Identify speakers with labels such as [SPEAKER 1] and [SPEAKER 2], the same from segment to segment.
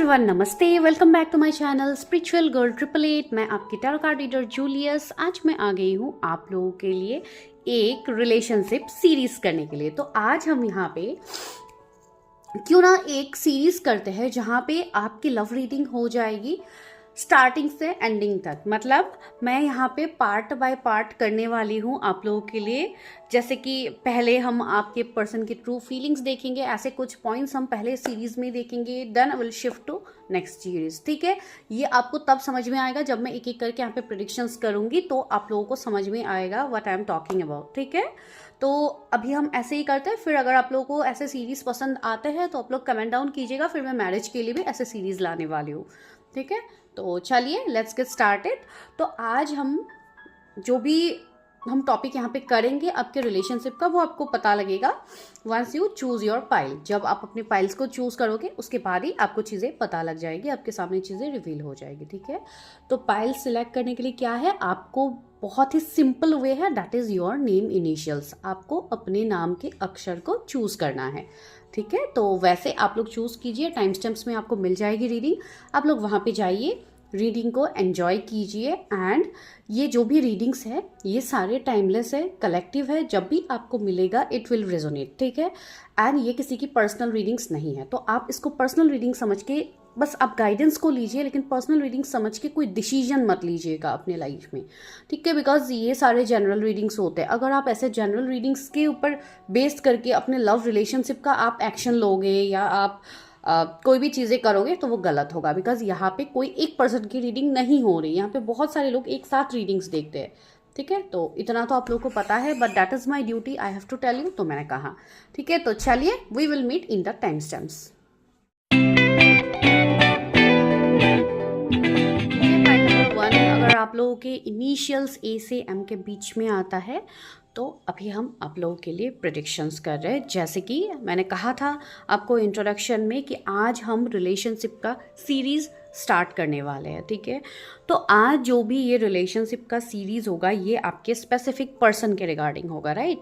[SPEAKER 1] Everyone, नमस्ते। Welcome back to my channel spiritual girl 888। मैं आपकी टैरो कार्ड रीडर जूलियस। आज मैं आ गई हूँ आप लोगों के लिए एक रिलेशनशिप सीरीज करने के लिए। तो आज हम यहाँ पे क्यों ना एक सीरीज करते हैं जहाँ पे आपकी लव रीडिंग हो जाएगी स्टार्टिंग से एंडिंग तक। मतलब मैं यहाँ पे पार्ट बाय पार्ट करने वाली हूँ आप लोगों के लिए। जैसे कि पहले हम आपके पर्सन की ट्रू फीलिंग्स देखेंगे, ऐसे कुछ पॉइंट्स हम पहले सीरीज में देखेंगे, then I will shift to next series. ठीक है, ये आपको तब समझ में आएगा जब मैं एक एक करके यहाँ पे प्रेडिक्शंस करूँगी, तो आप लोगों को समझ में आएगा what I am talking about. ठीक है, तो अभी हम ऐसे ही करते हैं। फिर अगर आप लोगों को ऐसे सीरीज पसंद आते हैं तो आप लोग कमेंट डाउन कीजिएगा, फिर मैं मैरिज के लिए भी ऐसे सीरीज लाने वाली हूँ। ठीक है, तो चलिए लेट्स गेट स्टार्टेड। तो आज हम जो भी हम टॉपिक यहाँ पे करेंगे आपके रिलेशनशिप का, वो आपको पता लगेगा once you choose your pile. जब आप अपने पाइल्स को चूज करोगे उसके बाद ही आपको चीज़ें पता लग जाएगी, आपके सामने चीज़ें रिवील हो जाएगी। ठीक है, तो पाइल सिलेक्ट करने के लिए क्या है, आपको बहुत ही सिंपल वे है, that is your name initials. आपको अपने नाम के अक्षर को चूज करना है। ठीक है, तो वैसे आप लोग चूज कीजिए, टाइम स्टैम्प्स में आपको मिल जाएगी रीडिंग। आप लोग वहाँ पे जाइए, रीडिंग को एंजॉय कीजिए। एंड ये जो भी रीडिंग्स है ये सारे टाइमलेस है, कलेक्टिव है। जब भी आपको मिलेगा इट विल रेजोनेट। ठीक है, एंड ये किसी की पर्सनल रीडिंग्स नहीं है, तो आप इसको पर्सनल रीडिंग समझ के बस आप गाइडेंस को लीजिए, लेकिन पर्सनल रीडिंग समझ के कोई डिसीजन मत लीजिएगा अपने लाइफ में। ठीक है, बिकॉज ये सारे जनरल रीडिंग्स होते हैं। अगर आप ऐसे जनरल रीडिंग्स के ऊपर बेस्ड करके अपने लव रिलेशनशिप का आप एक्शन लोगे या आप कोई भी चीज़ें करोगे तो वो गलत होगा। बिकॉज यहाँ पे कोई एक पर्सन की रीडिंग नहीं हो रही, यहाँ पे बहुत सारे लोग एक साथ रीडिंग्स देखते हैं। ठीक है, तो इतना तो आप लोगों को पता है, but that is my duty, I have to tell you, तो मैंने कहा। ठीक है, तो चलिए we will meet in the time stamps. अगर आप लोगों के इनिशियल्स ए से एम के बीच में आता है तो अभी हम आप लोगों के लिए प्रेडिक्शंस कर रहे हैं। जैसे कि मैंने कहा था आपको इंट्रोडक्शन में कि आज हम रिलेशनशिप का सीरीज़ स्टार्ट करने वाले हैं। ठीक है, तो आज जो भी ये रिलेशनशिप का सीरीज़ होगा ये आपके स्पेसिफिक पर्सन के रिगार्डिंग होगा। राइट,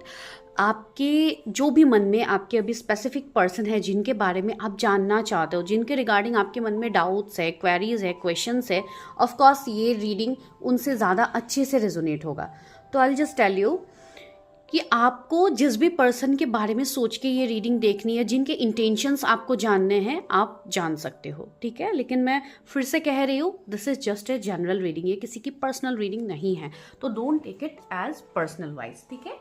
[SPEAKER 1] आपके जो भी मन में आपके अभी स्पेसिफिक पर्सन है जिनके बारे में आप जानना चाहते हो, जिनके रिगार्डिंग आपके मन में डाउट्स है, क्वेरीज है, क्वेश्चंस है, ऑफ कोर्स ये रीडिंग उनसे ज़्यादा अच्छे से रेजोनेट होगा। तो I will just tell you कि आपको जिस भी पर्सन के बारे में सोच के ये रीडिंग देखनी है, जिनके इंटेंशंस आपको जानने हैं, आप जान सकते हो। ठीक है, लेकिन मैं फिर से कह रही हूँ this is just a general reading, ये किसी की पर्सनल रीडिंग नहीं है, तो don't take it as personal wise. ठीक है,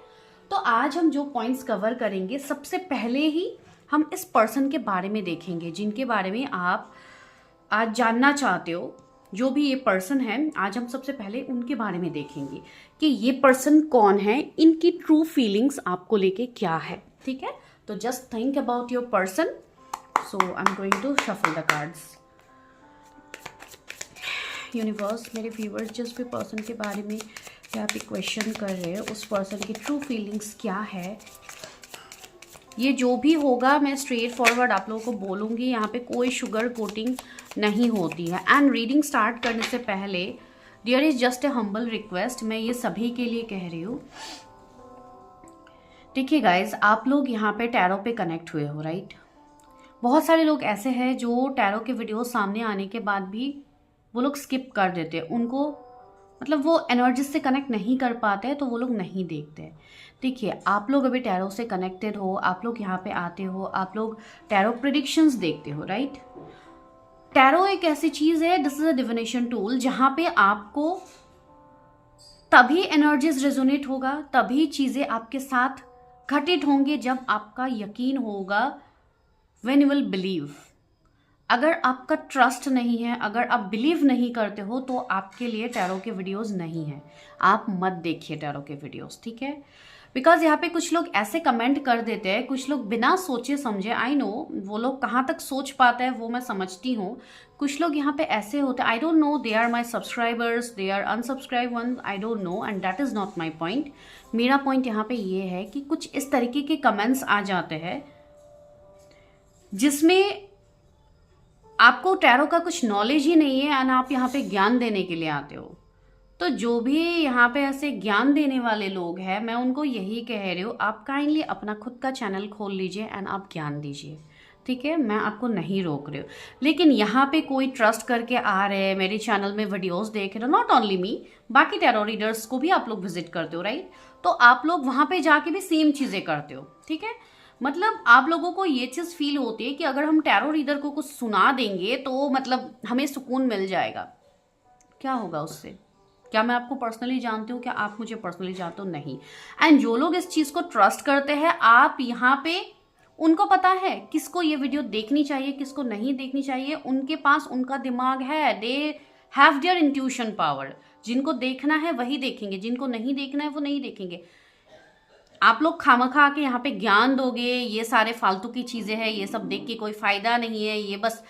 [SPEAKER 1] तो आज हम जो पॉइंट्स कवर करेंगे, सबसे पहले ही हम इस पर्सन के बारे में देखेंगे जिनके बारे में आप आज जानना चाहते हो। जो भी ये पर्सन है, आज हम सबसे पहले उनके बारे में देखेंगे कि ये पर्सन कौन है, इनकी ट्रू फीलिंग्स आपको लेके क्या है। ठीक है, तो just think about your person. So I am going to shuffle the cards. Universe, मेरे व्यूअर्स जिस भी पर्सन के बारे में यहाँ पे क्वेश्चन कर रहे हैं, उस पर्सन की ट्रू फीलिंग्स क्या है, ये जो भी होगा मैं स्ट्रेट फॉरवर्ड आप लोगों को बोलूँगी, यहाँ पे कोई शुगर कोटिंग नहीं होती है। एंड रीडिंग स्टार्ट करने से पहले dear is just a humble request, मैं ये सभी के लिए कह रही हूँ। देखिए गाइज, आप लोग यहाँ पे टैरो पे कनेक्ट हुए हो, राइट। बहुत सारे लोग ऐसे हैं जो टैरो के वीडियो सामने आने के बाद भी वो लोग स्किप कर देते हैं, उनको मतलब वो एनर्जी से कनेक्ट नहीं कर पाते हैं, तो वो लोग नहीं देखते। देखिए, आप लोग अभी टैरो से कनेक्टेड हो, आप लोग यहाँ पे आते हो, आप लोग टैरो प्रेडिक्शंस देखते हो, राइट। टैरो एक ऐसी चीज़ है, this is a divination tool, जहाँ पे आपको तभी एनर्जीज रेजोनेट होगा, तभी चीज़ें आपके साथ घटित होंगे जब आपका यकीन होगा, व्हेन यू विल बिलीव। अगर आपका ट्रस्ट नहीं है, अगर आप बिलीव नहीं करते हो, तो आपके लिए टैरो के वीडियोस नहीं है, आप मत देखिए टैरो के वीडियोस। ठीक है, बिकॉज यहाँ पे कुछ लोग ऐसे कमेंट कर देते हैं, कुछ लोग बिना सोचे समझे, आई नो वो लोग कहाँ तक सोच पाते हैं वो मैं समझती हूँ। कुछ लोग यहाँ पे ऐसे होते हैं, I don't know, they are my subscribers, they are unsubscribe one, I don't know, and that is not my point. मेरा पॉइंट यहाँ पे ये है कि कुछ इस तरीके के कमेंट्स आ जाते हैं जिसमें आपको टैरो का कुछ नॉलेज ही नहीं है एंड आप यहाँ पे ज्ञान देने के लिए आते हो। तो जो भी यहाँ पे ऐसे ज्ञान देने वाले लोग हैं, मैं उनको यही कह रही हूँ, आप काइंडली अपना खुद का चैनल खोल लीजिए एंड आप ज्ञान दीजिए। ठीक है, मैं आपको नहीं रोक रही हूँ। लेकिन यहाँ पे कोई ट्रस्ट करके आ रहे हैं, मेरे चैनल में वीडियोस देख रहे हो, नॉट ओनली मी, बाकी टैरो रीडर्स को भी आप लोग विजिट करते हो, राइट? तो आप लोग वहाँ पे जाके भी सेम चीज़ें करते हो, ठीक है? मतलब आप लोगों को ये चीज़ फील होती है कि अगर हम टैरो रीडर को कुछ सुना देंगे तो मतलब हमें सुकून मिल जाएगा। क्या होगा उससे? क्या मैं आपको पर्सनली जानती हूँ? क्या आप मुझे पर्सनली जानते हो? नहीं। एंड जो लोग इस चीज़ को ट्रस्ट करते हैं, आप यहाँ पे उनको पता है किसको ये वीडियो देखनी चाहिए, किसको नहीं देखनी चाहिए। उनके पास उनका दिमाग है, they have their intuition power. जिनको देखना है वही देखेंगे, जिनको नहीं देखना है वो नहीं देखेंगे। आप लोग खामखा के यहाँ पे ज्ञान दोगे, ये सारे फालतू की चीज़ें हैं, ये सब देख के कोई फ़ायदा नहीं है, ये बस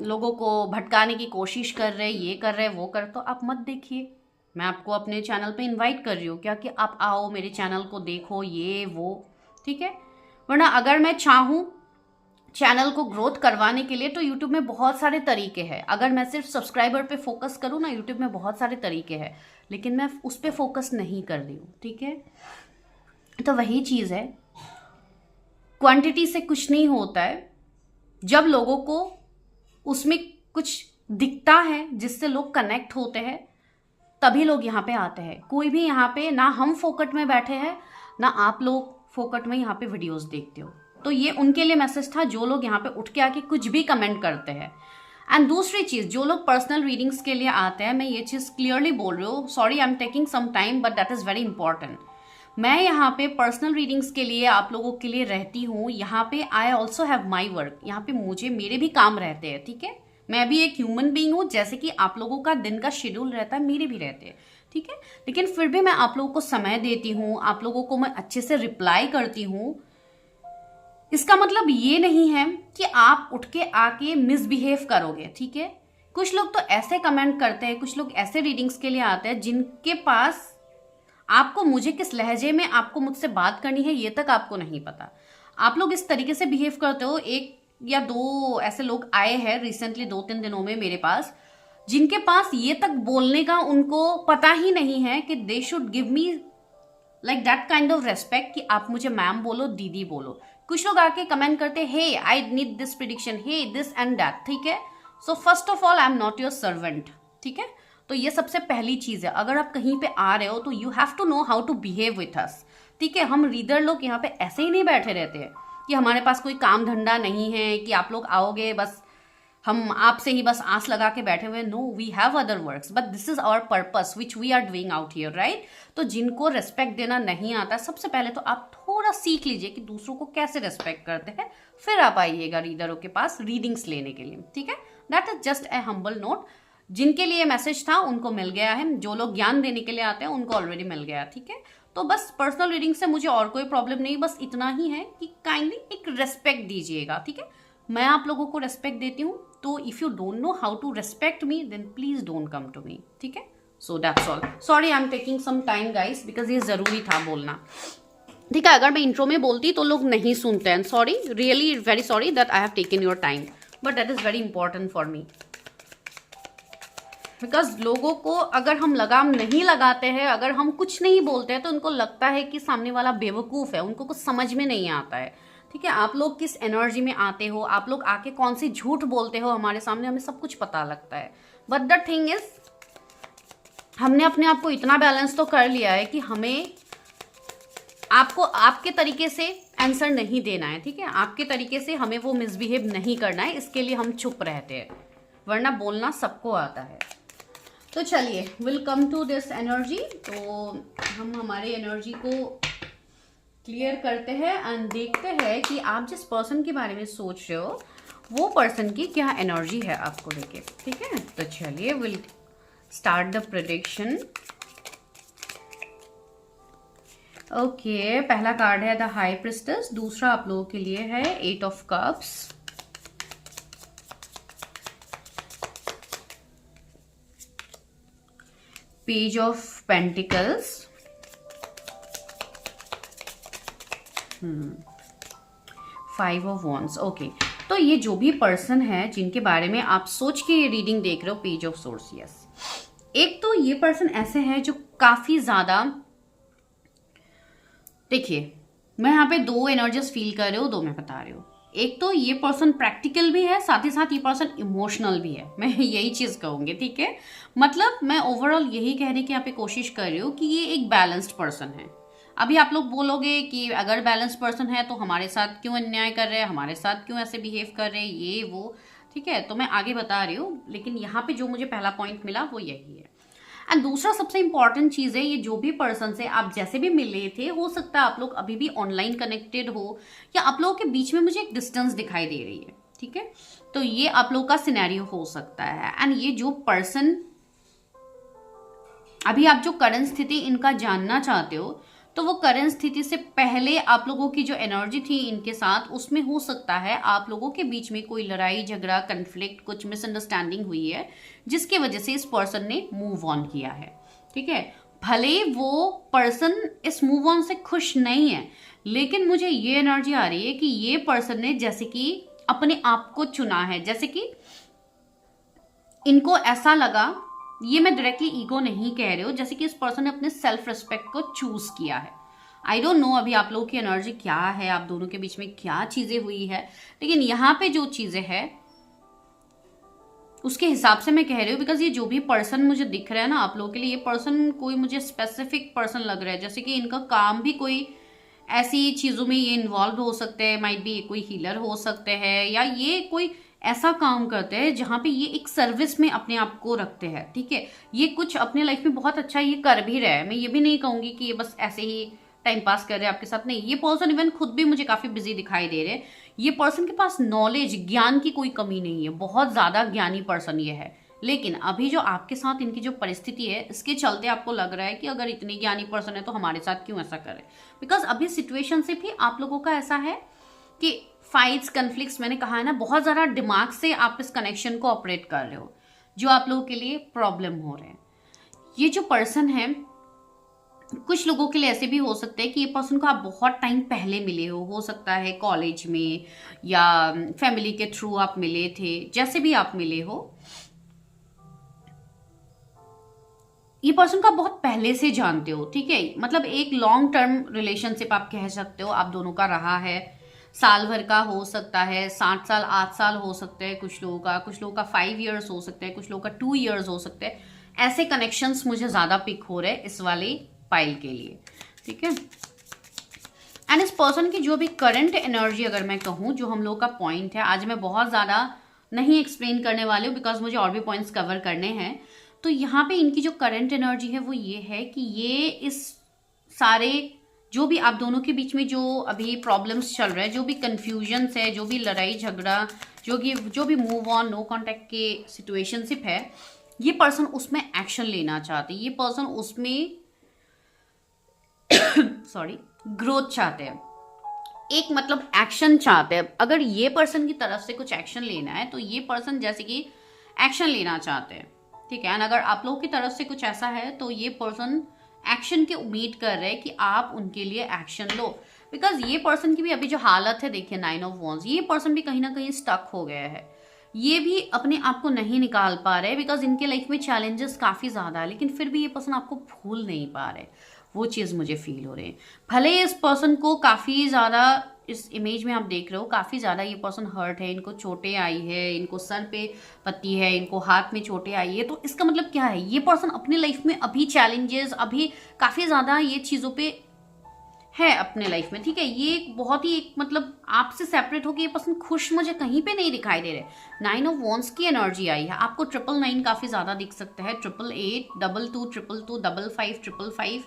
[SPEAKER 1] लोगों को भटकाने की कोशिश कर रहे, ये कर रहे, वो कर, तो आप मत देखिए। मैं आपको अपने चैनल पे इनवाइट कर रही हूँ क्या कि आप आओ मेरे चैनल को देखो, ये वो, ठीक है? वरना अगर मैं चाहूँ चैनल को ग्रोथ करवाने के लिए तो यूट्यूब में बहुत सारे तरीके हैं। अगर मैं सिर्फ सब्सक्राइबर पे फोकस करूँ ना, यूट्यूब में बहुत सारे तरीके हैं, लेकिन मैं उस पर फोकस नहीं कर रही हूँ, ठीक है? तो वही चीज़ है, क्वांटिटी से कुछ नहीं होता है। जब लोगों को उसमें कुछ दिखता है जिससे लोग कनेक्ट होते हैं, तभी लोग यहाँ पे आते हैं। कोई भी यहाँ पे ना हम फोकट में बैठे हैं, ना आप लोग फोकट में यहाँ पे वीडियोस देखते हो। तो ये उनके लिए मैसेज था जो लोग यहाँ पे उठ के आके कुछ भी कमेंट करते हैं। एंड दूसरी चीज़, जो लोग पर्सनल रीडिंग्स के लिए आते हैं, मैं ये चीज़ क्लियरली बोल रही हूँ, sorry I am taking some time but that is very important. मैं यहाँ पे पर्सनल रीडिंग्स के लिए आप लोगों के लिए रहती हूँ। यहाँ पे I also have my work. यहाँ पे मेरे भी काम रहते हैं, ठीक है? मैं भी एक ह्यूमन बीइंग हूँ, जैसे कि आप लोगों का दिन का शेड्यूल रहता है, मेरे भी रहते हैं, ठीक है? लेकिन फिर भी मैं आप लोगों को समय देती हूँ, आप लोगों को मैं अच्छे से रिप्लाई करती हूँ। इसका मतलब ये नहीं है कि आप उठ के आके मिसबिहेव करोगे, ठीक है? कुछ लोग तो ऐसे कमेंट करते हैं, कुछ लोग ऐसे रीडिंग्स के लिए आते हैं जिनके पास आपको मुझे किस लहजे में आपको मुझसे बात करनी है ये तक आपको नहीं पता। आप लोग इस तरीके से बिहेव करते हो। एक या दो ऐसे लोग आए हैं रिसेंटली 2-3 दिनों में मेरे पास, जिनके पास ये तक बोलने का उनको पता ही नहीं है कि they should give me like that kind of respect कि आप मुझे मैम बोलो, दीदी बोलो। कुछ लोग आके कमेंट करते हैं, hey I need this prediction, hey this and that, ठीक है? So first of all I am not your servant, ठीक है? तो ये सबसे पहली चीज़ है। अगर आप कहीं पे आ रहे हो तो you have to know how to behave with us, ठीक है? हम रीडर लोग यहाँ पे ऐसे ही नहीं बैठे रहते हैं कि हमारे पास कोई काम धंधा नहीं है, कि आप लोग आओगे बस हम आपसे ही बस आस लगा के बैठे हुए। No, we have other works but this is our purpose which we are doing out here, right? तो जिनको रेस्पेक्ट देना नहीं आता, सबसे पहले तो आप थोड़ा सीख लीजिए कि दूसरों को कैसे रेस्पेक्ट करते हैं, फिर आप आइएगा रीडरों के पास रीडिंग्स लेने के लिए, ठीक है? That is just a humble note. जिनके लिए मैसेज था उनको मिल गया है, जो लोग ज्ञान देने के लिए आते हैं उनको ऑलरेडी मिल गया, ठीक है? तो बस पर्सनल रीडिंग से मुझे और कोई प्रॉब्लम नहीं, बस इतना ही है कि काइंडली एक रेस्पेक्ट दीजिएगा, ठीक है? मैं आप लोगों को रेस्पेक्ट देती हूँ, तो if you don't know how to respect me then please don't come to me, ठीक है? So that's all. Sorry I am taking some time guys, because ये जरूरी था बोलना, ठीक है? अगर मैं इंट्रो में बोलती तो लोग नहीं सुनते हैं, sorry, really very sorry that I have taken your time, but that is very important for me. Because लोगों को अगर हम लगाम नहीं लगाते हैं, अगर हम कुछ नहीं बोलते हैं, तो उनको लगता है कि सामने वाला बेवकूफ़ है, उनको कुछ समझ में नहीं आता है, ठीक है? आप लोग किस एनर्जी में आते हो, आप लोग आके कौन सी झूठ बोलते हो हमारे सामने, हमें सब कुछ पता लगता है। बट द थिंग इज, हमने अपने आप को इतना बैलेंस तो कर लिया है कि हमें आपको आपके तरीके से आंसर नहीं देना है, ठीक है? आपके तरीके से हमें वो मिसबिहेव नहीं करना है, इसके लिए हम चुप रहते हैं, वरना बोलना सबको आता है। तो चलिए, will come to this energy. तो हम हमारे एनर्जी को क्लियर करते हैं एंड देखते हैं कि आप जिस पर्सन के बारे में सोच रहे हो वो पर्सन की क्या एनर्जी है आपको लेके, ठीक है? तो चलिए, will start the prediction. Okay, पहला कार्ड है द हाई प्रिस्टेस, दूसरा आप लोगों के लिए है 8 of cups, page of pentacles, 5 of wands. Okay, तो ये जो भी पर्सन है जिनके बारे में आप सोच के ये रीडिंग देख रहे हो, पेज ऑफ सोर्स, यस। एक तो ये पर्सन ऐसे है जो काफी ज्यादा, देखिए मैं यहाँ पे 2 एनर्जीज फील कर रही हूँ, 2 मैं बता रही हूँ। एक तो ये पर्सन प्रैक्टिकल भी है, साथ ही साथ ये पर्सन इमोशनल भी है, मैं यही चीज कहूंगी, ठीक है। मतलब मैं ओवरऑल यही कहने की यहाँ पे कोशिश कर रही हूँ कि ये एक बैलेंस्ड पर्सन है। अभी आप लोग बोलोगे कि अगर बैलेंस्ड पर्सन है तो हमारे साथ क्यों अन्याय कर रहे हैं, हमारे साथ क्यों ऐसे बिहेव कर रहे हैं, ये वो, ठीक है। तो मैं आगे बता रही हूँ, लेकिन यहाँ पे जो मुझे पहला पॉइंट मिला वो यही है। एंड दूसरा सबसे इंपॉर्टेंट चीज है, ये जो भी पर्सन से आप जैसे भी मिले थे, हो सकता है आप लोग अभी भी ऑनलाइन कनेक्टेड हो, या आप लोगों के बीच में मुझे एक डिस्टेंस दिखाई दे रही है, ठीक है। तो ये आप लोग का सिनेरियो हो सकता है। एंड ये जो पर्सन अभी आप जो करंट स्थिति इनका जानना चाहते हो, तो वो करंट स्थिति से पहले आप लोगों की जो एनर्जी थी इनके साथ, उसमें हो सकता है आप लोगों के बीच में कोई लड़ाई झगड़ा, कन्फ्लिक्ट, कुछ मिसअंडरस्टैंडिंग हुई है, जिसकी वजह से इस पर्सन ने मूव ऑन किया है, ठीक है। भले वो पर्सन इस मूव ऑन से खुश नहीं है, लेकिन मुझे ये एनर्जी आ रही है कि ये पर्सन ने जैसे कि अपने आप को चुना है, जैसे कि इनको ऐसा लगा, ये मैं डायरेक्टली ईगो नहीं कह रही हूँ, जैसे कि इस पर्सन ने अपने सेल्फ रिस्पेक्ट को चूज किया है। आई डोंट नो अभी आप लोगों की एनर्जी क्या है, आप दोनों के बीच में क्या चीजें हुई है, लेकिन यहाँ पे जो चीजें है उसके हिसाब से मैं कह रही हूँ, बिकॉज ये जो भी पर्सन मुझे दिख रहा है ना आप लोगों के लिए, ये पर्सन कोई मुझे स्पेसिफिक पर्सन लग रहा है, जैसे कि इनका काम भी कोई ऐसी चीजों में ये इन्वॉल्व हो सकते हैं, माइट बी कोई हीलर हो सकते हैं, या ये कोई ऐसा काम करते हैं जहां पे ये एक सर्विस में अपने आप को रखते हैं, ठीक है। ये कुछ अपने लाइफ में बहुत अच्छा ये कर भी रहा है, मैं ये भी नहीं कहूंगी कि ये बस ऐसे ही टाइम पास कर रहे हैं आपके साथ, नहीं। ये पर्सन इवन खुद भी मुझे काफी बिजी दिखाई दे रहे हैं। ये पर्सन के पास नॉलेज, ज्ञान की कोई कमी नहीं है, बहुत ज्यादा ज्ञानी पर्सन ये है, लेकिन अभी जो आपके साथ इनकी जो परिस्थिति है, इसके चलते आपको लग रहा है कि अगर इतनी ज्ञानी पर्सन है तो हमारे साथ क्यों ऐसा करे, बिकॉज अभी सिचुएशन से भी आप लोगों का ऐसा है कि फाइट्स, कन्फ्लिक्ट्स, मैंने कहा है ना, बहुत ज्यादा दिमाग से आप इस कनेक्शन को ऑपरेट कर रहे हो, जो आप लोगों के लिए प्रॉब्लम हो रहे हैं। ये जो पर्सन है, कुछ लोगों के लिए ऐसे भी हो सकता है कि ये पर्सन को आप बहुत टाइम पहले मिले हो सकता है कॉलेज में, या फैमिली के थ्रू आप मिले थे, जैसे भी आप मिले हो। ये पर्सन को आप बहुत पहले से जानते हो, ठीक है। मतलब एक लॉन्ग टर्म रिलेशनशिप आप कह सकते हो आप दोनों का रहा है, साल भर का हो सकता है, 7 साल 8 साल हो सकते हैं कुछ लोगों का 5 ईयर्स हो सकते हैं, कुछ लोगों का 2 ईयर्स हो सकते हैं। ऐसे कनेक्शंस मुझे ज्यादा पिक हो रहे हैं इस वाली पाइल के लिए, ठीक है। एंड इस पर्सन की जो भी करंट एनर्जी अगर मैं कहूँ, जो हम लोग का पॉइंट है, आज मैं बहुत ज्यादा नहीं एक्सप्लेन करने वाली हूँ बिकॉज मुझे और भी पॉइंट्स कवर करने हैं। तो यहाँ पे इनकी जो करंट एनर्जी है वो ये है कि ये इस सारे जो भी आप दोनों के बीच में जो अभी प्रॉब्लम्स चल रहे हैं, जो भी कंफ्यूजन्स है, जो भी लड़ाई झगड़ा, जो भी मूव ऑन नो कॉन्टेक्ट के सिचुएशनशिप है, ये पर्सन उसमें एक्शन लेना चाहते हैं, ये पर्सन उसमें सॉरी ग्रोथ चाहते हैं, एक मतलब एक्शन चाहते हैं। अगर ये पर्सन की तरफ से कुछ एक्शन लेना है तो ये पर्सन जैसे कि एक्शन लेना चाहते हैं, ठीक है। एंड अगर आप लोगों की तरफ से कुछ ऐसा है तो ये पर्सन एक्शन की उम्मीद कर रहे हैं कि आप उनके लिए एक्शन लो, बिकॉज ये पर्सन की भी अभी जो हालत है, देखिए 9 ऑफ वॉन्ड्स, ये पर्सन भी कहीं ना कहीं स्टक हो गया है, ये भी अपने आप को नहीं निकाल पा रहे, बिकॉज इनके लाइफ में चैलेंजेस काफी ज्यादा है, लेकिन फिर भी ये पर्सन आपको भूल नहीं पा रहे, वो चीज मुझे फील हो रही है। भले इस पर्सन को काफी ज्यादा, इस इमेज में आप देख रहे हो काफी ज्यादा ये पर्सन हर्ट है, इनको चोटें आई है, इनको सर पे पत्ती है, इनको हाथ में चोटें आई है, तो इसका मतलब क्या है, ये पर्सन अपने लाइफ में अभी चैलेंजेस, अभी काफी ज्यादा ये चीजों पे है अपने लाइफ में, ठीक है। ये बहुत ही एक मतलब आपसे सेपरेट होकर ये पर्सन खुश मुझे कहीं पे नहीं दिखाई दे रहे। 9 ऑफ वॉन्ड्स की एनर्जी आई है, आपको 999 काफी ज्यादा दिख सकता है, 888, 22, 222, 55, 555,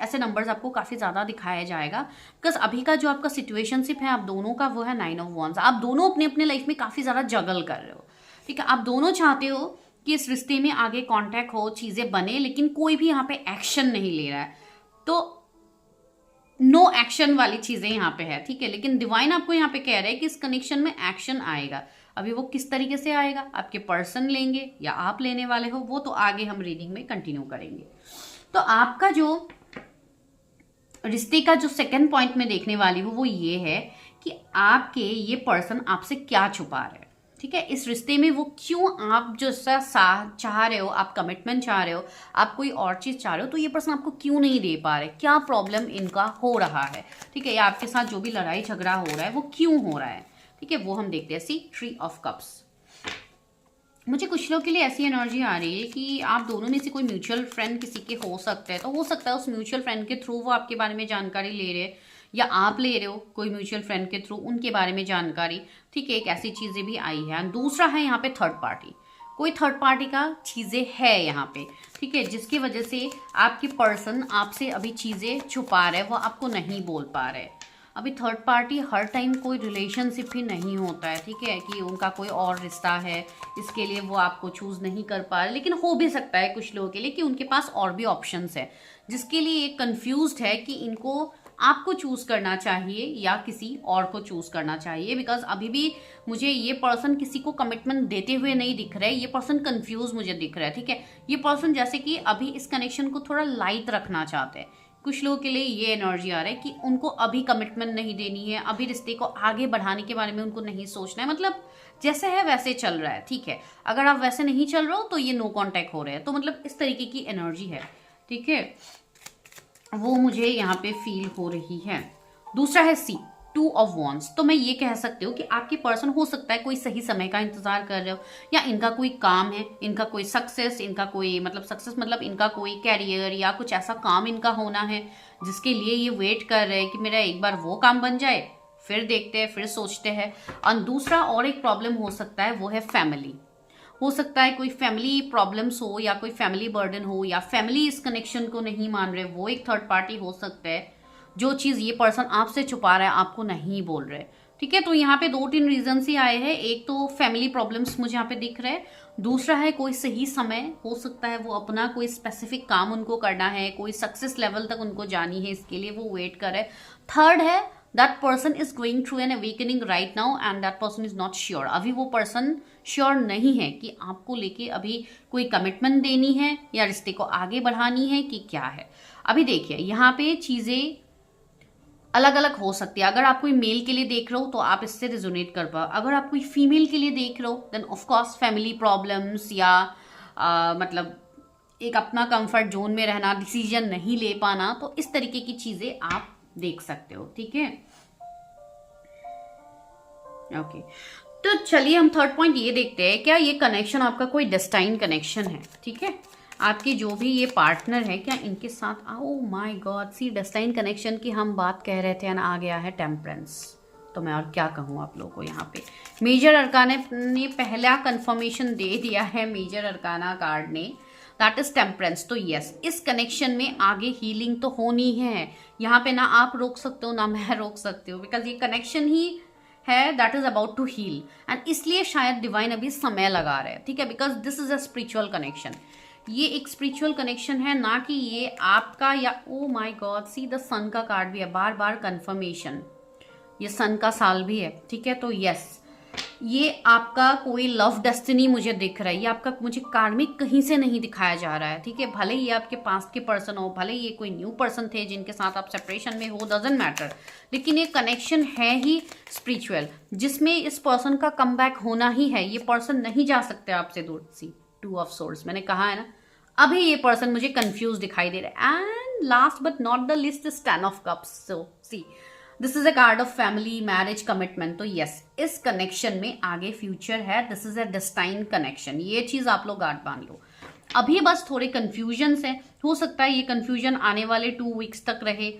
[SPEAKER 1] ऐसे नंबर्स आपको काफी ज्यादा दिखाया जाएगा, बिकॉज अभी का जो आपका सिचुएशनशिप है आप दोनों का, वो है 9 ऑफ वॉन्ड्स। आप दोनों अपने अपने लाइफ में काफी ज्यादा जगल कर रहे हो, ठीक है। आप दोनों चाहते हो कि इस रिश्ते में आगे कांटेक्ट हो, चीजें बने, लेकिन कोई भी यहाँ पे एक्शन नहीं ले रहा है, तो नो एक्शन वाली चीजें यहाँ पे है, ठीक है। लेकिन डिवाइन आपको यहाँ पे कह रहे हैं कि इस कनेक्शन में एक्शन आएगा। अभी वो किस तरीके से आएगा, आपके पर्सन लेंगे या आप लेने वाले हो, वो तो आगे हम रीडिंग में कंटिन्यू करेंगे। तो आपका जो रिश्ते का जो सेकंड पॉइंट में देखने वाली हूँ वो ये है कि आपके ये पर्सन आपसे क्या छुपा रहे हैं, ठीक है। इस रिश्ते में वो क्यों, आप जो चाह रहे हो, आप कमिटमेंट चाह रहे हो, आप कोई और चीज चाह रहे हो, तो ये पर्सन आपको क्यों नहीं दे पा रहे, क्या प्रॉब्लम इनका हो रहा है, ठीक है। या आपके साथ जो भी लड़ाई झगड़ा हो रहा है वो क्यों हो रहा है, ठीक है, वो हम देखते हैं। सी थ्री ऑफ कप्स, मुझे कुछ लोग के लिए ऐसी एनर्जी आ रही है कि आप दोनों में से कोई म्यूचुअल फ्रेंड किसी के हो सकते हैं, तो हो सकता है उस म्यूचुअल फ्रेंड के थ्रू वो आपके बारे में जानकारी ले रहे हैं, या आप ले रहे हो कोई म्यूचुअल फ्रेंड के थ्रू उनके बारे में जानकारी। ठीक है, एक ऐसी चीज़ें भी आई है। दूसरा है यहाँ पे थर्ड पार्टी, कोई थर्ड पार्टी का चीज़ें है यहाँ पे, ठीक है, जिसकी वजह से आपकी पर्सन आपसे अभी चीज़ें छुपा रहे, वो आपको नहीं बोल पा रहे। अभी थर्ड पार्टी हर टाइम कोई रिलेशनशिप ही नहीं होता है, ठीक है, कि उनका कोई और रिश्ता है, इसके लिए वो आपको चूज़ नहीं कर पा रहे। लेकिन हो भी सकता है कुछ लोगों के लिए कि उनके पास और भी ऑप्शंस है, जिसके लिए ये कंफ्यूज्ड है कि इनको आपको चूज़ करना चाहिए या किसी और को चूज़ करना चाहिए। बिकॉज अभी भी मुझे ये पर्सन किसी को कमिटमेंट देते हुए नहीं दिख रहा है, ये पर्सन कंफ्यूज मुझे दिख रहा है। ठीक है, ये पर्सन जैसे कि अभी इस कनेक्शन को थोड़ा लाइट रखना चाहते हैं। कुछ लोगों के लिए ये एनर्जी आ रहा है कि उनको अभी कमिटमेंट नहीं देनी है, अभी रिश्ते को आगे बढ़ाने के बारे में उनको नहीं सोचना है, मतलब जैसे है वैसे चल रहा है। ठीक है, अगर आप वैसे नहीं चल रहे हो तो ये नो कांटेक्ट हो रहे हैं, तो मतलब इस तरीके की एनर्जी है। ठीक है, वो मुझे यहाँ पे फील हो रही है। दूसरा है सी टू ऑफ वॉन्ड्स, तो मैं ये कह सकती हूँ कि आपके पर्सन हो सकता है कोई सही समय का इंतजार कर रहे हो, या इनका कोई काम है, इनका कोई सक्सेस, इनका कोई मतलब सक्सेस मतलब इनका कोई कैरियर या कुछ ऐसा काम इनका होना है जिसके लिए ये वेट कर रहे हैं कि मेरा एक बार वो काम बन जाए, फिर देखते हैं, फिर सोचते हैं। और दूसरा और एक प्रॉब्लम हो सकता है, वो है फैमिली। हो सकता है कोई फैमिली प्रॉब्लम्स हो, या कोई फैमिली बर्डन हो, या फैमिली इस कनेक्शन को नहीं मान रहे, वो एक थर्ड पार्टी हो सकता है। जो चीज़ ये पर्सन आपसे छुपा रहा है, आपको नहीं बोल रहे। ठीक है, तो यहाँ पे 2-3 रीजन ही आए हैं। एक तो फैमिली प्रॉब्लम्स मुझे यहाँ पे दिख रहे हैं, दूसरा है कोई सही समय, हो सकता है वो अपना कोई स्पेसिफिक काम उनको करना है, कोई सक्सेस लेवल तक उनको जानी है, इसके लिए वो वेट कर रहे। थर्ड है that person is going through an awakening right now and that person is not sure. अभी वो पर्सन श्योर नहीं है कि आपको लेके अभी कोई कमिटमेंट देनी है या रिश्ते को आगे बढ़ानी है कि क्या है। अभी देखिए यहाँ पे चीजें अलग अलग हो सकती है। अगर आप कोई मेल के लिए देख रहे हो तो आप इससे रिजोनेट कर पाओ, अगर आप कोई फीमेल के लिए देख रहे हो देन ऑफकोर्स फैमिली प्रॉब्लम्स या मतलब एक अपना कंफर्ट जोन में रहना, डिसीजन नहीं ले पाना, तो इस तरीके की चीजें आप देख सकते हो। ठीक है, ओके, तो चलिए हम थर्ड पॉइंट ये देखते हैं, क्या ये कनेक्शन आपका कोई डेस्टाइन कनेक्शन है। ठीक है, आपके जो भी ये पार्टनर है, क्या इनके साथ oh my God, see destine connection की हम बात कह रहे थे ना, आ गया है टेम्परेंस। तो मैं और क्या कहूँ आप लोगों को, यहाँ पे मेजर अरकाना ने पहला कंफर्मेशन दे दिया है, मेजर अरकाना कार्ड ने, दैट इज टेम्परेंस। तो यस, इस कनेक्शन में आगे हीलिंग तो होनी है। यहाँ पे ना आप रोक सकते हो ना मैं रोक सकती हूँ, बिकॉज ये कनेक्शन ही है that is about to heal, and इसलिए शायद डिवाइन अभी समय लगा रहे हैं। ठीक है, because this is a spiritual connection, ये एक स्पिरिचुअल कनेक्शन है, ना कि ये आपका या oh my God, see the sun का कार्ड भी है, बार बार कंफर्मेशन, ये सन का साल भी है। ठीक है, तो यस, ये आपका कोई लव डेस्टिनी मुझे दिख रहा है, ये आपका मुझे कार्मिक कहीं से नहीं दिखाया जा रहा है। ठीक है, भले ही आपके पास्ट के पर्सन हो, भले ये कोई न्यू पर्सन थे जिनके साथ आप सेपरेशन में हो, डजंट मैटर, लेकिन ये कनेक्शन है ही स्पिरिचुअल, जिसमें इस पर्सन का कमबैक होना ही है। ये पर्सन नहीं जा सकते आपसे दूर। सी टू ऑफ सोर्ड्स, मैंने कहा है ना, अभी ये पर्सन मुझे कंफ्यूज दिखाई दे रहा है। And last but not the list is 10 of cups. So see this is a card of family, marriage, commitment. तो यस, इस कनेक्शन में आगे फ्यूचर है, this is a destined connection, ये चीज आप लोग गार्ड बांध लो। अभी बस थोड़े कंफ्यूजन है, हो सकता है ये कंफ्यूजन आने वाले 2 वीक्स तक रहे,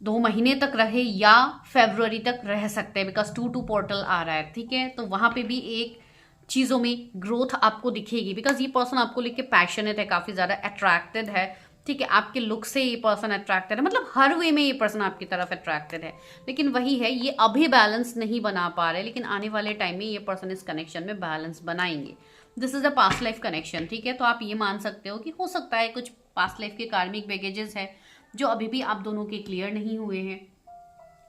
[SPEAKER 1] 2 महीने तक रहे, या फरवरी तक रह सकते हैं, बिकॉज 2 पोर्टल आ रहा है। ठीक है, तो वहां पे भी एक चीज़ों में ग्रोथ आपको दिखेगी, बिकॉज ये पर्सन आपको लेके पैशनेट है, काफ़ी ज़्यादा अट्रैक्टेड है। ठीक है, आपके लुक से ये पर्सन अट्रैक्टेड है, मतलब हर वे में ये पर्सन आपकी तरफ अट्रैक्टेड है। लेकिन वही है, ये अभी बैलेंस नहीं बना पा रहे, लेकिन आने वाले टाइम में ये पर्सन इस कनेक्शन में बैलेंस बनाएंगे। This is a past life connection. ठीक है, तो आप ये मान सकते हो कि हो सकता है कुछ पास्ट लाइफ के कार्मिक बैगेजेस है जो अभी भी आप दोनों के क्लियर नहीं हुए हैं।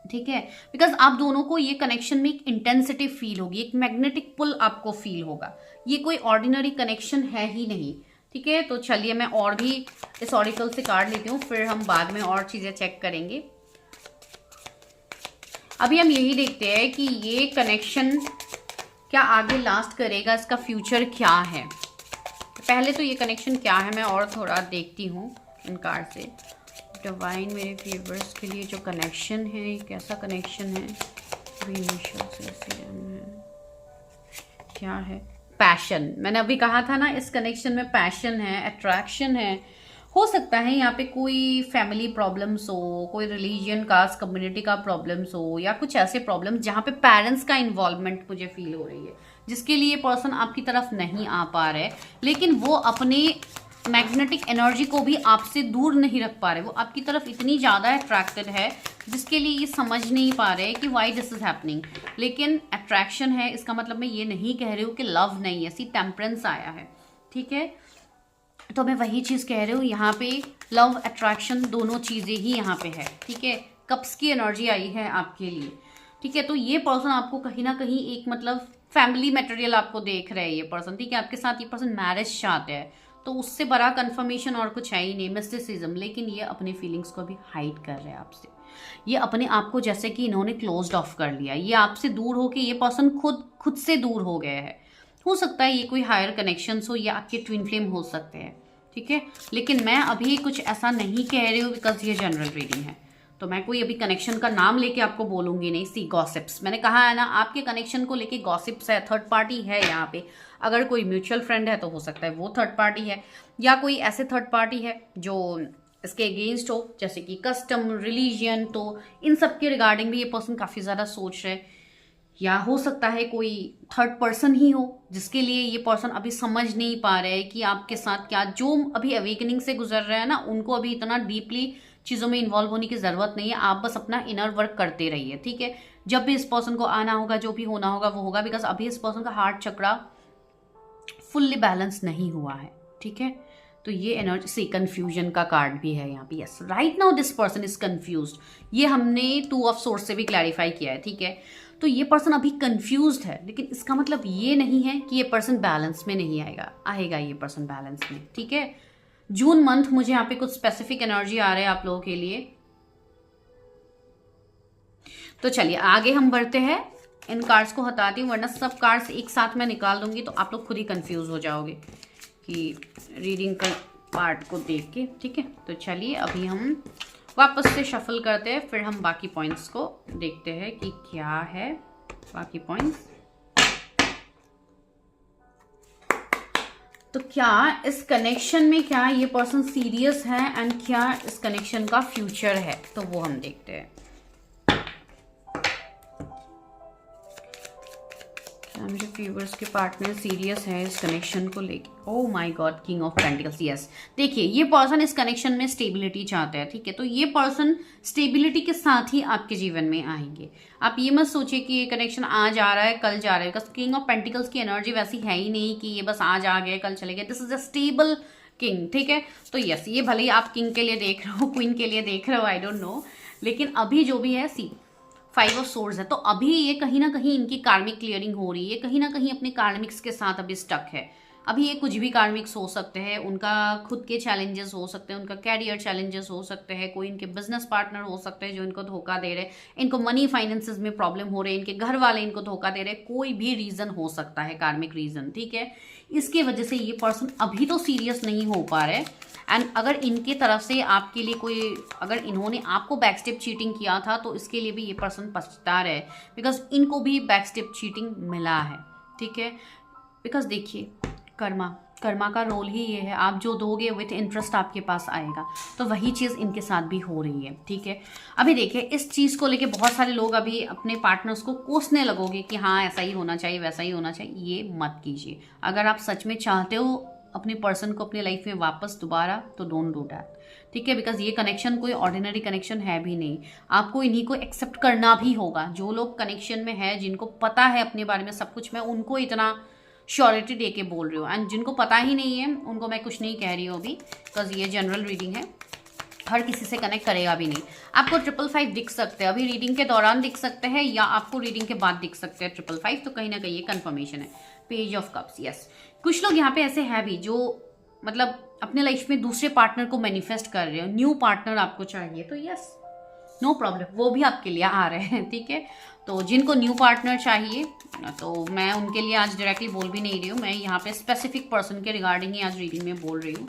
[SPEAKER 1] ठीक है, बिकॉज आप दोनों को ये कनेक्शन में एक इंटेंसिटी फील होगी, एक मैग्नेटिक पुल आपको फील होगा, ये कोई ऑर्डिनरी कनेक्शन है ही नहीं। ठीक है, तो चलिए मैं और भी इस ऑरिकल से कार्ड लेती हूँ, फिर हम बाद में और चीजें चेक करेंगे। अभी हम यही देखते हैं कि ये कनेक्शन क्या आगे लास्ट करेगा, इसका फ्यूचर क्या है। पहले तो ये कनेक्शन क्या है मैं और थोड़ा देखती हूँ इन कार्ड से। डिवाइन मेरे व्यूअर्स के लिए जो कनेक्शन है, कैसा कनेक्शन है, क्या है? पैशन। मैंने अभी कहा था ना, इस कनेक्शन में पैशन है, अट्रैक्शन है। हो सकता है यहाँ पे कोई फैमिली प्रॉब्लम्स हो, कोई रिलीजियन, कास्ट, कम्युनिटी का प्रॉब्लम्स हो, या कुछ ऐसे प्रॉब्लम्स जहाँ पे पेरेंट्स का इन्वॉल्वमेंट मुझे फील हो रही है, जिसके लिए पर्सन आपकी तरफ नहीं आ पा रहे, लेकिन वो अपने मैग्नेटिक एनर्जी को भी आपसे दूर नहीं रख पा रहे। वो आपकी तरफ इतनी ज़्यादा अट्रैक्टेड है, जिसके लिए ये समझ नहीं पा रहे कि वाई दिस इज हैपनिंग। लेकिन अट्रैक्शन है, इसका मतलब मैं ये नहीं कह रही हूँ कि लव नहीं है, सी टेम्परेंस आया है, ठीक है। तो मैं वही चीज़ कह रही हूँ, यहाँ पे लव अट्रैक्शन दोनों चीज़ें ही यहाँ पे है, ठीक है। कप्स की एनर्जी आई है आपके लिए, ठीक है। तो ये पर्सन आपको कहीं ना कहीं एक मतलब फैमिली मटेरियल आपको देख रहे हैं ये पर्सन, ठीक है। आपके साथ ये पर्सन मैरिज चाहते हैं, तो उससे बड़ा कंफर्मेशन और कुछ है ही नहीं, मिस्टिसिज्म। लेकिन ये अपने फीलिंग्स को भी हाइड कर रहे हैं आपसे। ये अपने आप को जैसे कि इन्होंने क्लोज्ड ऑफ कर लिया, ये आपसे दूर होके ये पर्सन खुद से दूर हो गया है। हो सकता है ये कोई हायर कनेक्शंस हो, या आपके ट्विन फ्लेम हो सकते हैं, ठीक है। लेकिन मैं अभी कुछ ऐसा नहीं कह रही हूँ, बिकॉज ये जनरल रीडिंग है, तो मैं कोई अभी कनेक्शन का नाम लेके आपको बोलूंगी नहीं। सी गॉसिप्स, मैंने कहा है ना, आपके कनेक्शन को लेके गॉसिप्स है, थर्ड पार्टी है यहाँ पे। अगर कोई म्यूचुअल फ्रेंड है तो हो सकता है वो थर्ड पार्टी है, या कोई ऐसे थर्ड पार्टी है जो इसके अगेंस्ट हो, जैसे कि कस्टम, रिलीजियन। तो इन सब के रिगार्डिंग भी ये पर्सन काफ़ी ज़्यादा सोच रहे, या हो सकता है कोई थर्ड पर्सन ही हो, जिसके लिए ये पर्सन अभी समझ नहीं पा रहे कि आपके साथ क्या, जो अभी अवेकनिंग से गुजर रहे हैं ना, उनको अभी इतना डीपली चीज़ों में इन्वॉल्व होने की ज़रूरत नहीं है। आप बस अपना इनर वर्क करते रहिए, ठीक है। जब भी इस पर्सन को आना होगा, जो भी होना होगा वो होगा, बिकॉज अभी इस पर्सन का हार्ट चक्रा फुल्ली बैलेंस नहीं हुआ है, ठीक है। तो ये एनर्जी से कंफ्यूजन का कार्ड भी है यहाँ पे। Yes, right now this person is confused. ये हमने 2 ऑफ सोर्स से भी क्लैरिफाई किया है, ठीक है। तो ये पर्सन अभी कंफ्यूज्ड है, लेकिन इसका मतलब ये नहीं है कि ये पर्सन बैलेंस में नहीं आएगा ये पर्सन बैलेंस में, ठीक है। जून मंथ मुझे यहाँ पे कुछ स्पेसिफिक एनर्जी आ रहे हैं आप लोगों के लिए। तो चलिए आगे हम बढ़ते हैं। इन कार्ड्स को हटाती हूँ, वरना सब कार्ड्स एक साथ मैं निकाल दूंगी तो आप लोग खुद ही कंफ्यूज हो जाओगे कि रीडिंग का पार्ट को देख के, ठीक है। तो चलिए अभी हम वापस से शफल करते हैं, फिर हम बाकी पॉइंट्स को देखते हैं कि क्या है बाकी पॉइंट्स। तो क्या इस कनेक्शन में, क्या ये पर्सन सीरियस है, एंड क्या इस कनेक्शन का फ्यूचर है, तो वो हम देखते हैं। मेरे व्यूअर्स के पार्टनर सीरियस है इस कनेक्शन को लेके। Oh my God, king of pentacles. Yes, देखिए ये पर्सन इस कनेक्शन में स्टेबिलिटी चाहते हैं, ठीक है। तो ये पर्सन स्टेबिलिटी के साथ ही आपके जीवन में आएंगे। आप ये मत सोचिए कि ये कनेक्शन आज आ रहा है कल जा रहा है, बिकॉज किंग ऑफ पेंटिकल्स की एनर्जी वैसी है ही नहीं कि ये बस आज आ गए कल चले गए। This is a stable king, ठीक है। तो यस, ये भले ही आप किंग के लिए देख रहे हो, क्वीन के लिए देख रहे हो, आई डोंट नो, लेकिन अभी जो भी है, सी 5 ऑफ सोर्ड्स है। तो अभी ये कहीं ना कहीं इनकी कार्मिक क्लियरिंग हो रही है, कहीं ना कहीं अपने कार्मिक्स के साथ अभी स्टक है। अभी ये कुछ भी कार्मिक्स हो सकते हैं, उनका खुद के चैलेंजेस हो सकते हैं, उनका कैरियर चैलेंजेस हो सकते हैं, कोई इनके बिजनेस पार्टनर हो सकते हैं जो इनको धोखा दे रहे हैं, इनको मनी फाइनेंसेस में प्रॉब्लम हो रहे हैं, इनके घर वाले इनको धोखा दे रहे हैं, कोई भी रीजन हो सकता है, कार्मिक रीजन, ठीक है। इसके वजह से ये पर्सन अभी तो सीरियस नहीं हो पा रहे। एंड अगर इनके तरफ से आपके लिए कोई, अगर इन्होंने आपको बैकस्टेप चीटिंग किया था तो इसके लिए भी ये पर्सन पछता रहे, बिकॉज इनको भी बैकस्टेप चीटिंग मिला है, ठीक है। बिकॉज देखिए कर्मा का रोल ही ये है, आप जो दोगे विथ इंटरेस्ट आपके पास आएगा, तो वही चीज़ इनके साथ भी हो रही है, ठीक है। अभी देखिए इस चीज़ को लेके बहुत सारे लोग अभी अपने पार्टनर्स को कोसने लगोगे कि हाँ ऐसा ही होना चाहिए, वैसा ही होना चाहिए। ये मत कीजिए। अगर आप सच में चाहते हो अपने पर्सन को अपने लाइफ में वापस दोबारा, तो डोंट डू दैट, ठीक है। बिकॉज ये कनेक्शन कोई ऑर्डिनरी कनेक्शन है भी नहीं, आपको इन्हीं को एक्सेप्ट करना भी होगा। जो लोग कनेक्शन में है, जिनको पता है अपने बारे में सब कुछ, मैं उनको इतना श्योरिटी दे के बोल रही हूँ। एंड जिनको पता ही नहीं है उनको मैं कुछ नहीं कह रही हूँ अभी, बिकॉज ये जनरल रीडिंग है, हर किसी से कनेक्ट करेगा भी नहीं। आपको 555 दिख सकते हैं, अभी रीडिंग के दौरान दिख सकते हैं, या आपको रीडिंग के बाद दिख सकते हैं 555, तो कहीं ना कहीं ये कंफर्मेशन है। पेज ऑफ कप्स, यस, कुछ लोग यहाँ पे ऐसे हैं भी जो मतलब अपने लाइफ में दूसरे पार्टनर को मैनिफेस्ट कर रहे हो, न्यू पार्टनर आपको चाहिए, तो यस नो प्रॉब्लम, वो भी आपके लिए आ रहे हैं, ठीक है। तो जिनको न्यू पार्टनर चाहिए, तो मैं उनके लिए आज डायरेक्टली बोल भी नहीं रही हूँ, मैं यहाँ पे स्पेसिफिक पर्सन के रिगार्डिंग ही आज रीडिंग में बोल रही हूँ।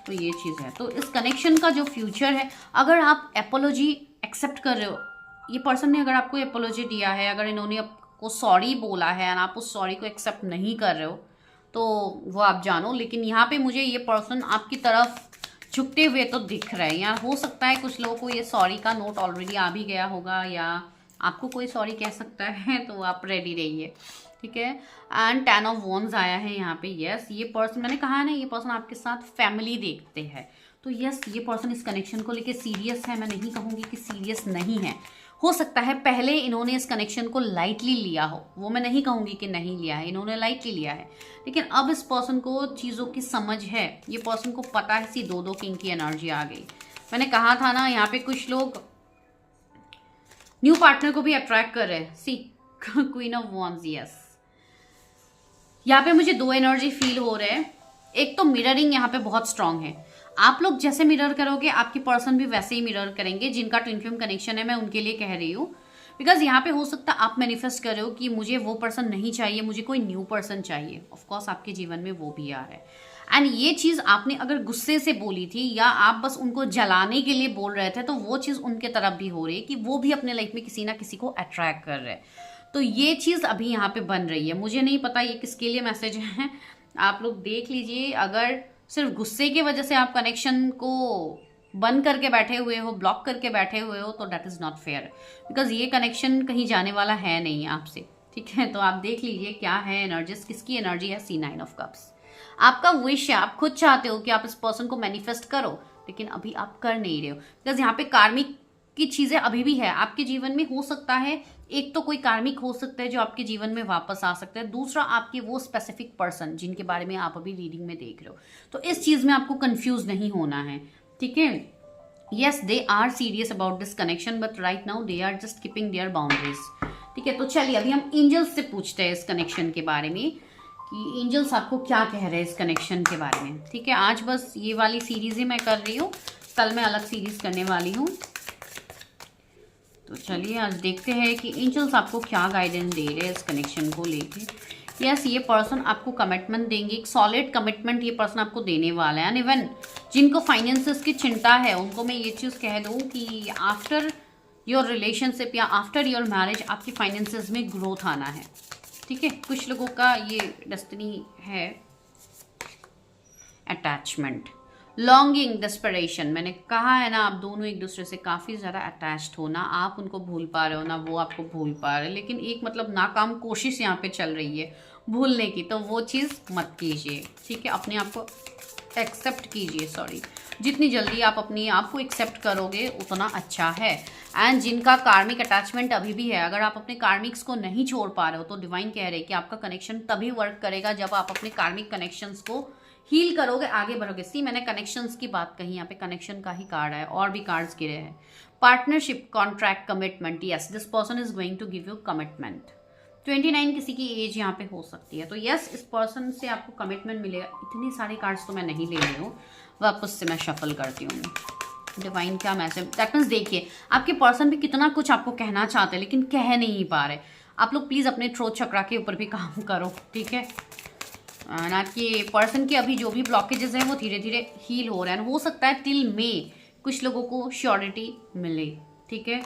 [SPEAKER 1] तो ये चीज़ है। तो इस कनेक्शन का जो फ्यूचर है, अगर आप एपोलॉजी एक्सेप्ट कर रहे हो ये पर्सन ने अगर आपको एपोलॉजी दिया है, अगर इन्होंने आपको सॉरी बोला है और आप उस सॉरी को एक्सेप्ट नहीं कर रहे हो, तो वो आप जानो। लेकिन यहाँ पे मुझे ये पर्सन आपकी तरफ झुकते हुए तो दिख रहा है। या हो सकता है कुछ लोगों को ये सॉरी का नोट ऑलरेडी आ भी गया होगा, या आपको कोई सॉरी कह सकता है, तो आप रेडी रहिए, ठीक है। एंड 10 ऑफ वॉन्ड्स आया है यहाँ पे। यस, ये पर्सन, मैंने कहा है ना, ये पर्सन आपके साथ फैमिली देखते हैं। तो यस, ये पर्सन इस कनेक्शन को लेके सीरियस है। मैं नहीं कहूँगी कि सीरियस नहीं है। हो सकता है पहले इन्होंने इस कनेक्शन को लाइटली लिया हो, वो मैं नहीं कहूँगी कि नहीं लिया है, इन्होंने लाइटली लिया है। लेकिन अब इस पर्सन को चीज़ों की समझ है, ये पर्सन को पता है। सी 2 किंग की एनर्जी आ गई। मैंने कहा था ना, यहाँ पे कुछ लोग न्यू पार्टनर को भी अट्रैक्ट कर रहे हैं। सी क्वीन ऑफ वॉन्ड्स। यस, यहाँ पे मुझे 2 एनर्जी फील हो रहे हैं। एक तो मिररिंग यहाँ पे बहुत स्ट्रांग है। आप लोग जैसे मिरर करोगे, आपकी पर्सन भी वैसे ही मिरर करेंगे। जिनका ट्विन फ्लेम कनेक्शन है, मैं उनके लिए कह रही हूँ। बिकॉज यहाँ पे हो सकता है आप मैनिफेस्ट कर रहे हो कि मुझे वो पर्सन नहीं चाहिए, मुझे कोई न्यू पर्सन चाहिए। ऑफकोर्स आपके जीवन में वो भी आ रहा है। एंड ये चीज़ आपने अगर गुस्से से बोली थी, या आप बस उनको जलाने के लिए बोल रहे थे, तो वो चीज़ उनके तरफ भी हो रही है कि वो भी अपने लाइफ में किसी ना किसी को अट्रैक्ट कर रहे हैं। तो ये चीज़ अभी यहाँ पे बन रही है। मुझे नहीं पता ये किसके लिए मैसेज है, आप लोग देख लीजिए। अगर सिर्फ गुस्से की वजह से आप कनेक्शन को बंद करके बैठे हुए हो, ब्लॉक करके बैठे हुए हो, तो that is not fair. Because ये कनेक्शन कहीं जाने वाला है नहीं आपसे, ठीक है। तो आप देख लीजिए क्या है एनर्जीज, किसकी एनर्जी है। C9 of cups. आपका विश है, आप खुद चाहते हो कि आप इस पर्सन को मैनिफेस्ट करो, लेकिन अभी आप कर नहीं रहे हो। बिकॉज यहाँ पे कार्मिक की चीज़ें अभी भी है आपके जीवन में। हो सकता है एक तो कोई कार्मिक हो सकता है जो आपके जीवन में वापस आ सकता है, दूसरा आपके वो स्पेसिफिक पर्सन जिनके बारे में आप अभी रीडिंग में देख रहे हो। तो इस चीज़ में आपको कंफ्यूज नहीं होना है, ठीक है। Yes, they are serious about this connection, but right now they are just keeping their boundaries, ठीक है। तो चलिए अभी हम एंजल्स से पूछते हैं इस कनेक्शन के बारे में कि एंजल्स आपको क्या कह रहे हैं इस कनेक्शन के बारे में, ठीक है। आज बस ये वाली सीरीज ही मैं कर रही हूँ, कल मैं अलग सीरीज करने वाली हूँ। तो चलिए आज देखते हैं कि एंजल्स आपको क्या गाइडेंस दे रहे हैं इस कनेक्शन को लेके। यस, ये पर्सन आपको कमिटमेंट देंगे, एक सॉलिड कमिटमेंट ये पर्सन आपको देने वाला है। एंड इवन जिनको फाइनेंसेस की चिंता है, उनको मैं ये चीज़ कह दूँ कि आफ्टर योर रिलेशनशिप या आफ्टर योर मैरिज आपकी फाइनेंसेस में ग्रोथ आना है, ठीक है। कुछ लोगों का ये डेस्टिनी है। Attachment, longing, desperation. मैंने कहा है ना, आप दोनों एक दूसरे से काफ़ी ज़्यादा अटैच्ड हो, ना आप उनको भूल पा रहे हो ना वो आपको भूल पा रहे, लेकिन एक मतलब नाकाम कोशिश यहाँ पे चल रही है भूलने की। तो वो चीज़ मत कीजिए, ठीक है। अपने आप को एक्सेप्ट कीजिए। सॉरी, जितनी जल्दी आप अपनी आप को एक्सेप्ट करोगे उतना अच्छा है। एंड जिनका कार्मिक अटैचमेंट अभी भी है, अगर आप अपने कार्मिक्स को नहीं छोड़ पा रहे हो, तो डिवाइन कह रहे हैं कि आपका कनेक्शन तभी वर्क करेगा जब आप अपने कार्मिक कनेक्शंस को हील करोगे, आगे बढ़ोगे। सी, मैंने कनेक्शंस की बात कही, यहाँ पे कनेक्शन का ही कार्ड है, और भी कार्ड्स गिरे हैं। Partnership, contract, commitment. Yes, this person is going to give you commitment. 29 किसी की एज यहाँ पे हो सकती है। तो यस, इस पर्सन से आपको कमिटमेंट मिलेगा। इतने सारे कार्ड्स तो मैं नहीं ले रही हूँ, वापस से मैं शफल करती हूँ। डिवाइन क्या मैसेज, दैट मीन्स देखिए आपके पर्सन भी कितना कुछ आपको कहना चाहते हैं लेकिन कह नहीं पा रहे। आप लोग प्लीज़ अपने थ्रोट चक्रा के ऊपर भी काम करो, ठीक है। ना कि पर्सन के अभी जो भी ब्लॉकेजेस हैं वो धीरे धीरे हील हो रहे हैं। हो सकता है टिल मे कुछ लोगों को श्योरिटी मिले, ठीक है।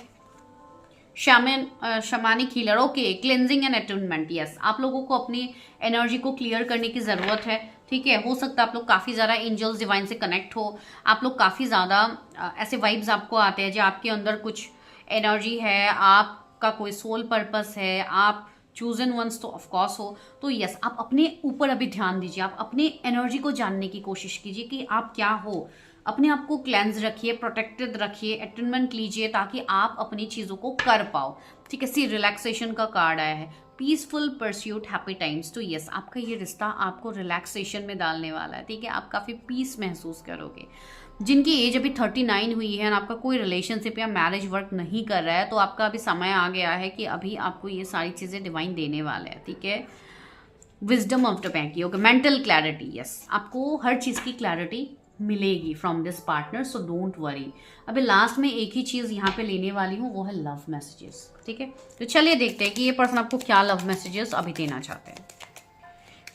[SPEAKER 1] Shamanic healer, okay. Cleansing and attunement. Yes, आप लोगों को अपनी एनर्जी को क्लियर करने की ज़रूरत है, ठीक है। हो सकता है आप लोग काफ़ी ज़्यादा एंजल्स डिवाइन से कनेक्ट हो, आप लोग काफ़ी ज़्यादा ऐसे वाइब्स आपको आते हैं जो आपके अंदर कुछ एनर्जी है, आपका कोई सोल पर्पस है, आप चूजन वंस तो ऑफकोर्स हो। तो यस, आप अपने ऊपर अभी ध्यान दीजिए, आप अपने एनर्जी को जानने की कोशिश कीजिए कि आप क्या हो। अपने आप को क्लेंज रखिए, प्रोटेक्टेड रखिए, अटेनमेंट लीजिए ताकि आप अपनी चीज़ों को कर पाओ, ठीक है। सी, रिलैक्सेशन का कार्ड आया है, पीसफुल परस्यूट, हैप्पी टाइम्स। तो यस, आपका ये रिश्ता आपको रिलैक्सेशन में डालने वाला है, ठीक है। आप काफ़ी पीस महसूस करोगे। जिनकी एज अभी 39 हुई है और आपका कोई रिलेशनशिप या मैरिज वर्क नहीं कर रहा है, तो आपका अभी समय आ गया है कि अभी आपको ये सारी चीज़ें डिवाइन देने वाले हैं, ठीक है। Wisdom of the panky, okay. Mental clarity, yes, आपको हर चीज़ की क्लैरिटी मिलेगी from this partner, so don't worry. अभी लास्ट में एक ही चीज़ यहाँ पे लेने वाली हूँ, वो है लव मैसेजेस, ठीक है। तो चलिए देखते हैं कि ये पर्सन आपको क्या लव मैसेजेस अभी देना चाहते हैं।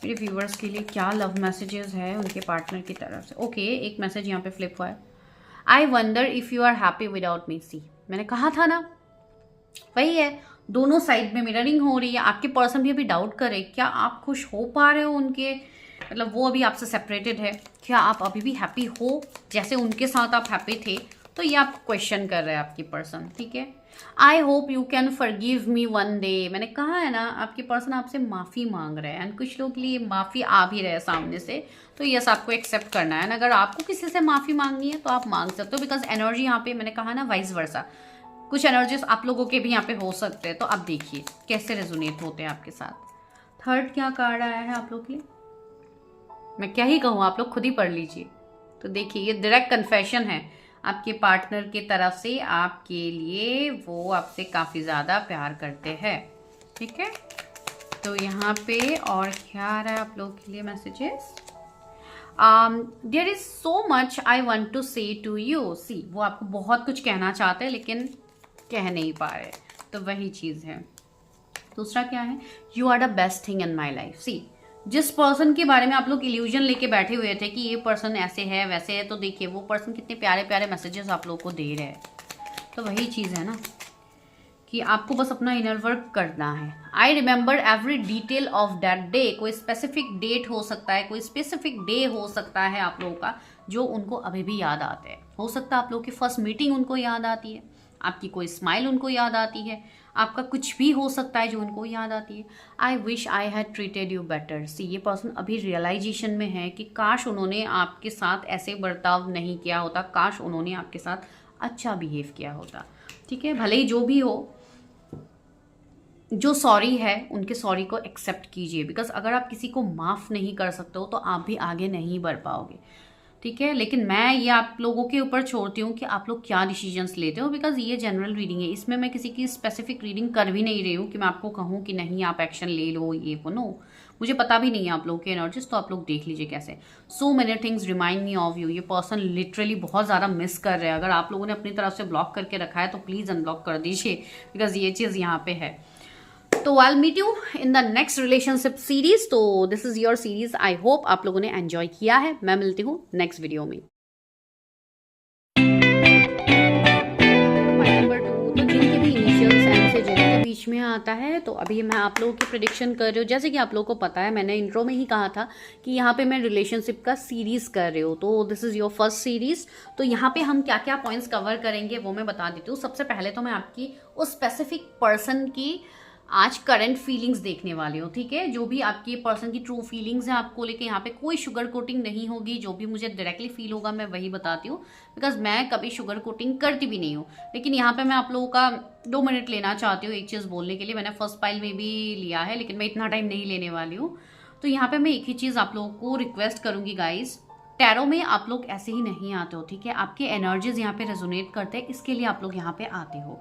[SPEAKER 1] मेरे व्यूवर्स के लिए क्या लव मैसेजेस है उनके पार्टनर की तरफ से। ओके, एक मैसेज यहाँ पे फ्लिप हुआ है। I wonder if you are happy without me. See, मैंने कहा था ना वही है, दोनों साइड में मिररिंग हो रही है। आपके पर्सन भी अभी डाउट करे, क्या आप खुश हो पा रहे हो उनके, मतलब वो अभी आपसे सेपरेटेड है, क्या आप अभी भी हैप्पी हो जैसे उनके साथ आप हैप्पी थे? तो ये आप क्वेश्चन कर रहे हैं आपकी पर्सन, ठीक है। I hope you can forgive me one day. मैंने कहा है ना, आपके पर्सन आपसे माफ़ी मांग रहे हैं, एंड कुछ लोग के लिए माफ़ी आ भी रहे हैं सामने से, तो यस आपको एक्सेप्ट करना है। अगर आपको किसी से माफ़ी मांगनी है तो आप मांग सकते हो, बिकॉज एनर्जी यहाँ पे मैंने कहा ना वाइस वर्सा, कुछ एनर्जीज आप लोगों के भी यहाँ पे हो सकते हैं। तो आप देखिए कैसे रेजोनेट होते हैं आपके साथ। थर्ड क्या कार्ड आया है आप लोग के लिए, मैं क्या ही कहूँ, आप लोग खुद ही पढ़ लीजिए। तो देखिए ये डायरेक्ट कन्फेशन है आपके पार्टनर की तरफ से आपके लिए, वो आपसे काफ़ी ज़्यादा प्यार करते हैं, ठीक है। तो यहाँ पे और क्या आ रहा है आप लोगों के लिए messages, there is so much I want to say to you. See वो आपको बहुत कुछ कहना चाहते हैं लेकिन कह नहीं पा रहे, तो वही चीज़ है। दूसरा क्या है, you are the best thing in my life. See जिस पर्सन के बारे में आप लोग इल्यूजन लेके बैठे हुए थे कि ये पर्सन ऐसे है वैसे है, तो देखिए वो पर्सन कितने प्यारे प्यारे मैसेजेस आप लोग को दे रहे हैं। तो वही चीज़ है ना कि आपको बस अपना इनर वर्क करना है। I remember every detail of that day. कोई स्पेसिफिक डेट हो सकता है, कोई स्पेसिफिक डे हो सकता है आप लोगों का जो उनको अभी भी याद आते हैं। हो सकता है आप लोगों की फर्स्ट मीटिंग उनको याद आती है, आपकी कोई स्माइल उनको याद आती है, आपका कुछ भी हो सकता है जो उनको याद आती है। I wish I had treated you better. See ये पर्सन अभी रियलाइजेशन में है कि काश उन्होंने आपके साथ ऐसे बर्ताव नहीं किया होता, काश उन्होंने आपके साथ अच्छा बिहेव किया होता, ठीक है। भले ही जो भी हो, जो सॉरी है उनके सॉरी को एक्सेप्ट कीजिए, बिकॉज अगर आप किसी को माफ़ नहीं कर सकते हो तो आप भी आगे नहीं बढ़ पाओगे, ठीक है। लेकिन मैं ये आप लोगों के ऊपर छोड़ती हूँ कि आप लोग क्या डिसीजंस लेते हो, बिकॉज ये जनरल रीडिंग है, इसमें मैं किसी की स्पेसिफिक रीडिंग कर भी नहीं रही हूँ कि मैं आपको कहूँ कि नहीं आप एक्शन ले लो ये वो, नो, मुझे पता भी नहीं है आप लोगों के एनर्जीज, तो आप लोग देख लीजिए कैसे। So many things remind me of you. ये पर्सन लिटरली बहुत ज़्यादा मिस कर रहे हैं। अगर आप लोगों ने अपनी तरफ से ब्लॉक करके रखा है तो प्लीज़ अनब्लॉक कर दीजिए, बिकॉज ये चीज़ यहाँ पे है। तो I meet you in the next relationship series. तो this is your series, I hope आप लोगों ने एंजॉय किया है। मैं मिलती हूँ नेक्स्ट वीडियो में। नंबर 2, तो जिनके भी इनिशियल्स एंड से जिनके बीच में आता है, तो अभी मैं आप लोगों की प्रेडिक्शन कर रही हूँ। जैसे कि आप लोगों को पता है, मैंने इंट्रो में ही कहा था कि यहाँ पे मैं रिलेशनशिप का सीरीज कर रही हूँ, तो this is your first series. तो यहाँ पे हम क्या क्या पॉइंट्स कवर करेंगे वो मैं बता देती हूँ। सबसे पहले तो मैं आपकी उस स्पेसिफिक पर्सन की आज करंट फीलिंग्स देखने वाली हूँ, ठीक है। जो भी आपकी पर्सन की ट्रू फीलिंग्स हैं आपको लेके, यहाँ पे कोई शुगर कोटिंग नहीं होगी। जो भी मुझे डायरेक्टली फील होगा मैं वही बताती हूँ, बिकॉज मैं कभी शुगर कोटिंग करती भी नहीं हूँ। लेकिन यहाँ पे मैं आप लोगों का 2 मिनट लेना चाहती हूँ एक चीज़ बोलने के लिए। मैंने फर्स्ट पाइल में भी लिया है लेकिन मैं इतना टाइम नहीं लेने वाली हूँ। तो यहाँ पे मैं एक ही चीज़ आप लोगों को रिक्वेस्ट करूँगी गाइज, टैरो में आप लोग ऐसे ही नहीं आते हो, ठीक है। आपके एनर्जीज यहाँ पे रेजोनेट करते हैं, इसके लिए आप लोग यहाँ पे आते हो।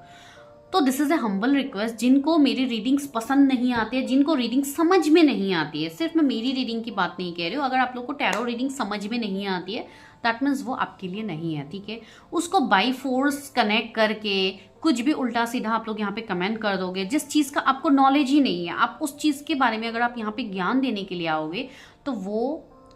[SPEAKER 1] तो this is a humble request. जिनको मेरी रीडिंग्स पसंद नहीं आती है, जिनको रीडिंग समझ में नहीं आती है, सिर्फ मैं मेरी रीडिंग की बात नहीं कह रही हूँ, अगर आप लोग को टैरो रीडिंग समझ में नहीं आती है दैट मीन्स वो आपके लिए नहीं है, ठीक है। उसको बाई फोर्स कनेक्ट करके कुछ भी उल्टा सीधा आप लोग यहाँ पे कमेंट कर दोगे, जिस चीज़ का आपको नॉलेज ही नहीं है, आप उस चीज़ के बारे में अगर आप यहाँ पे ज्ञान देने के लिए आओगे तो वो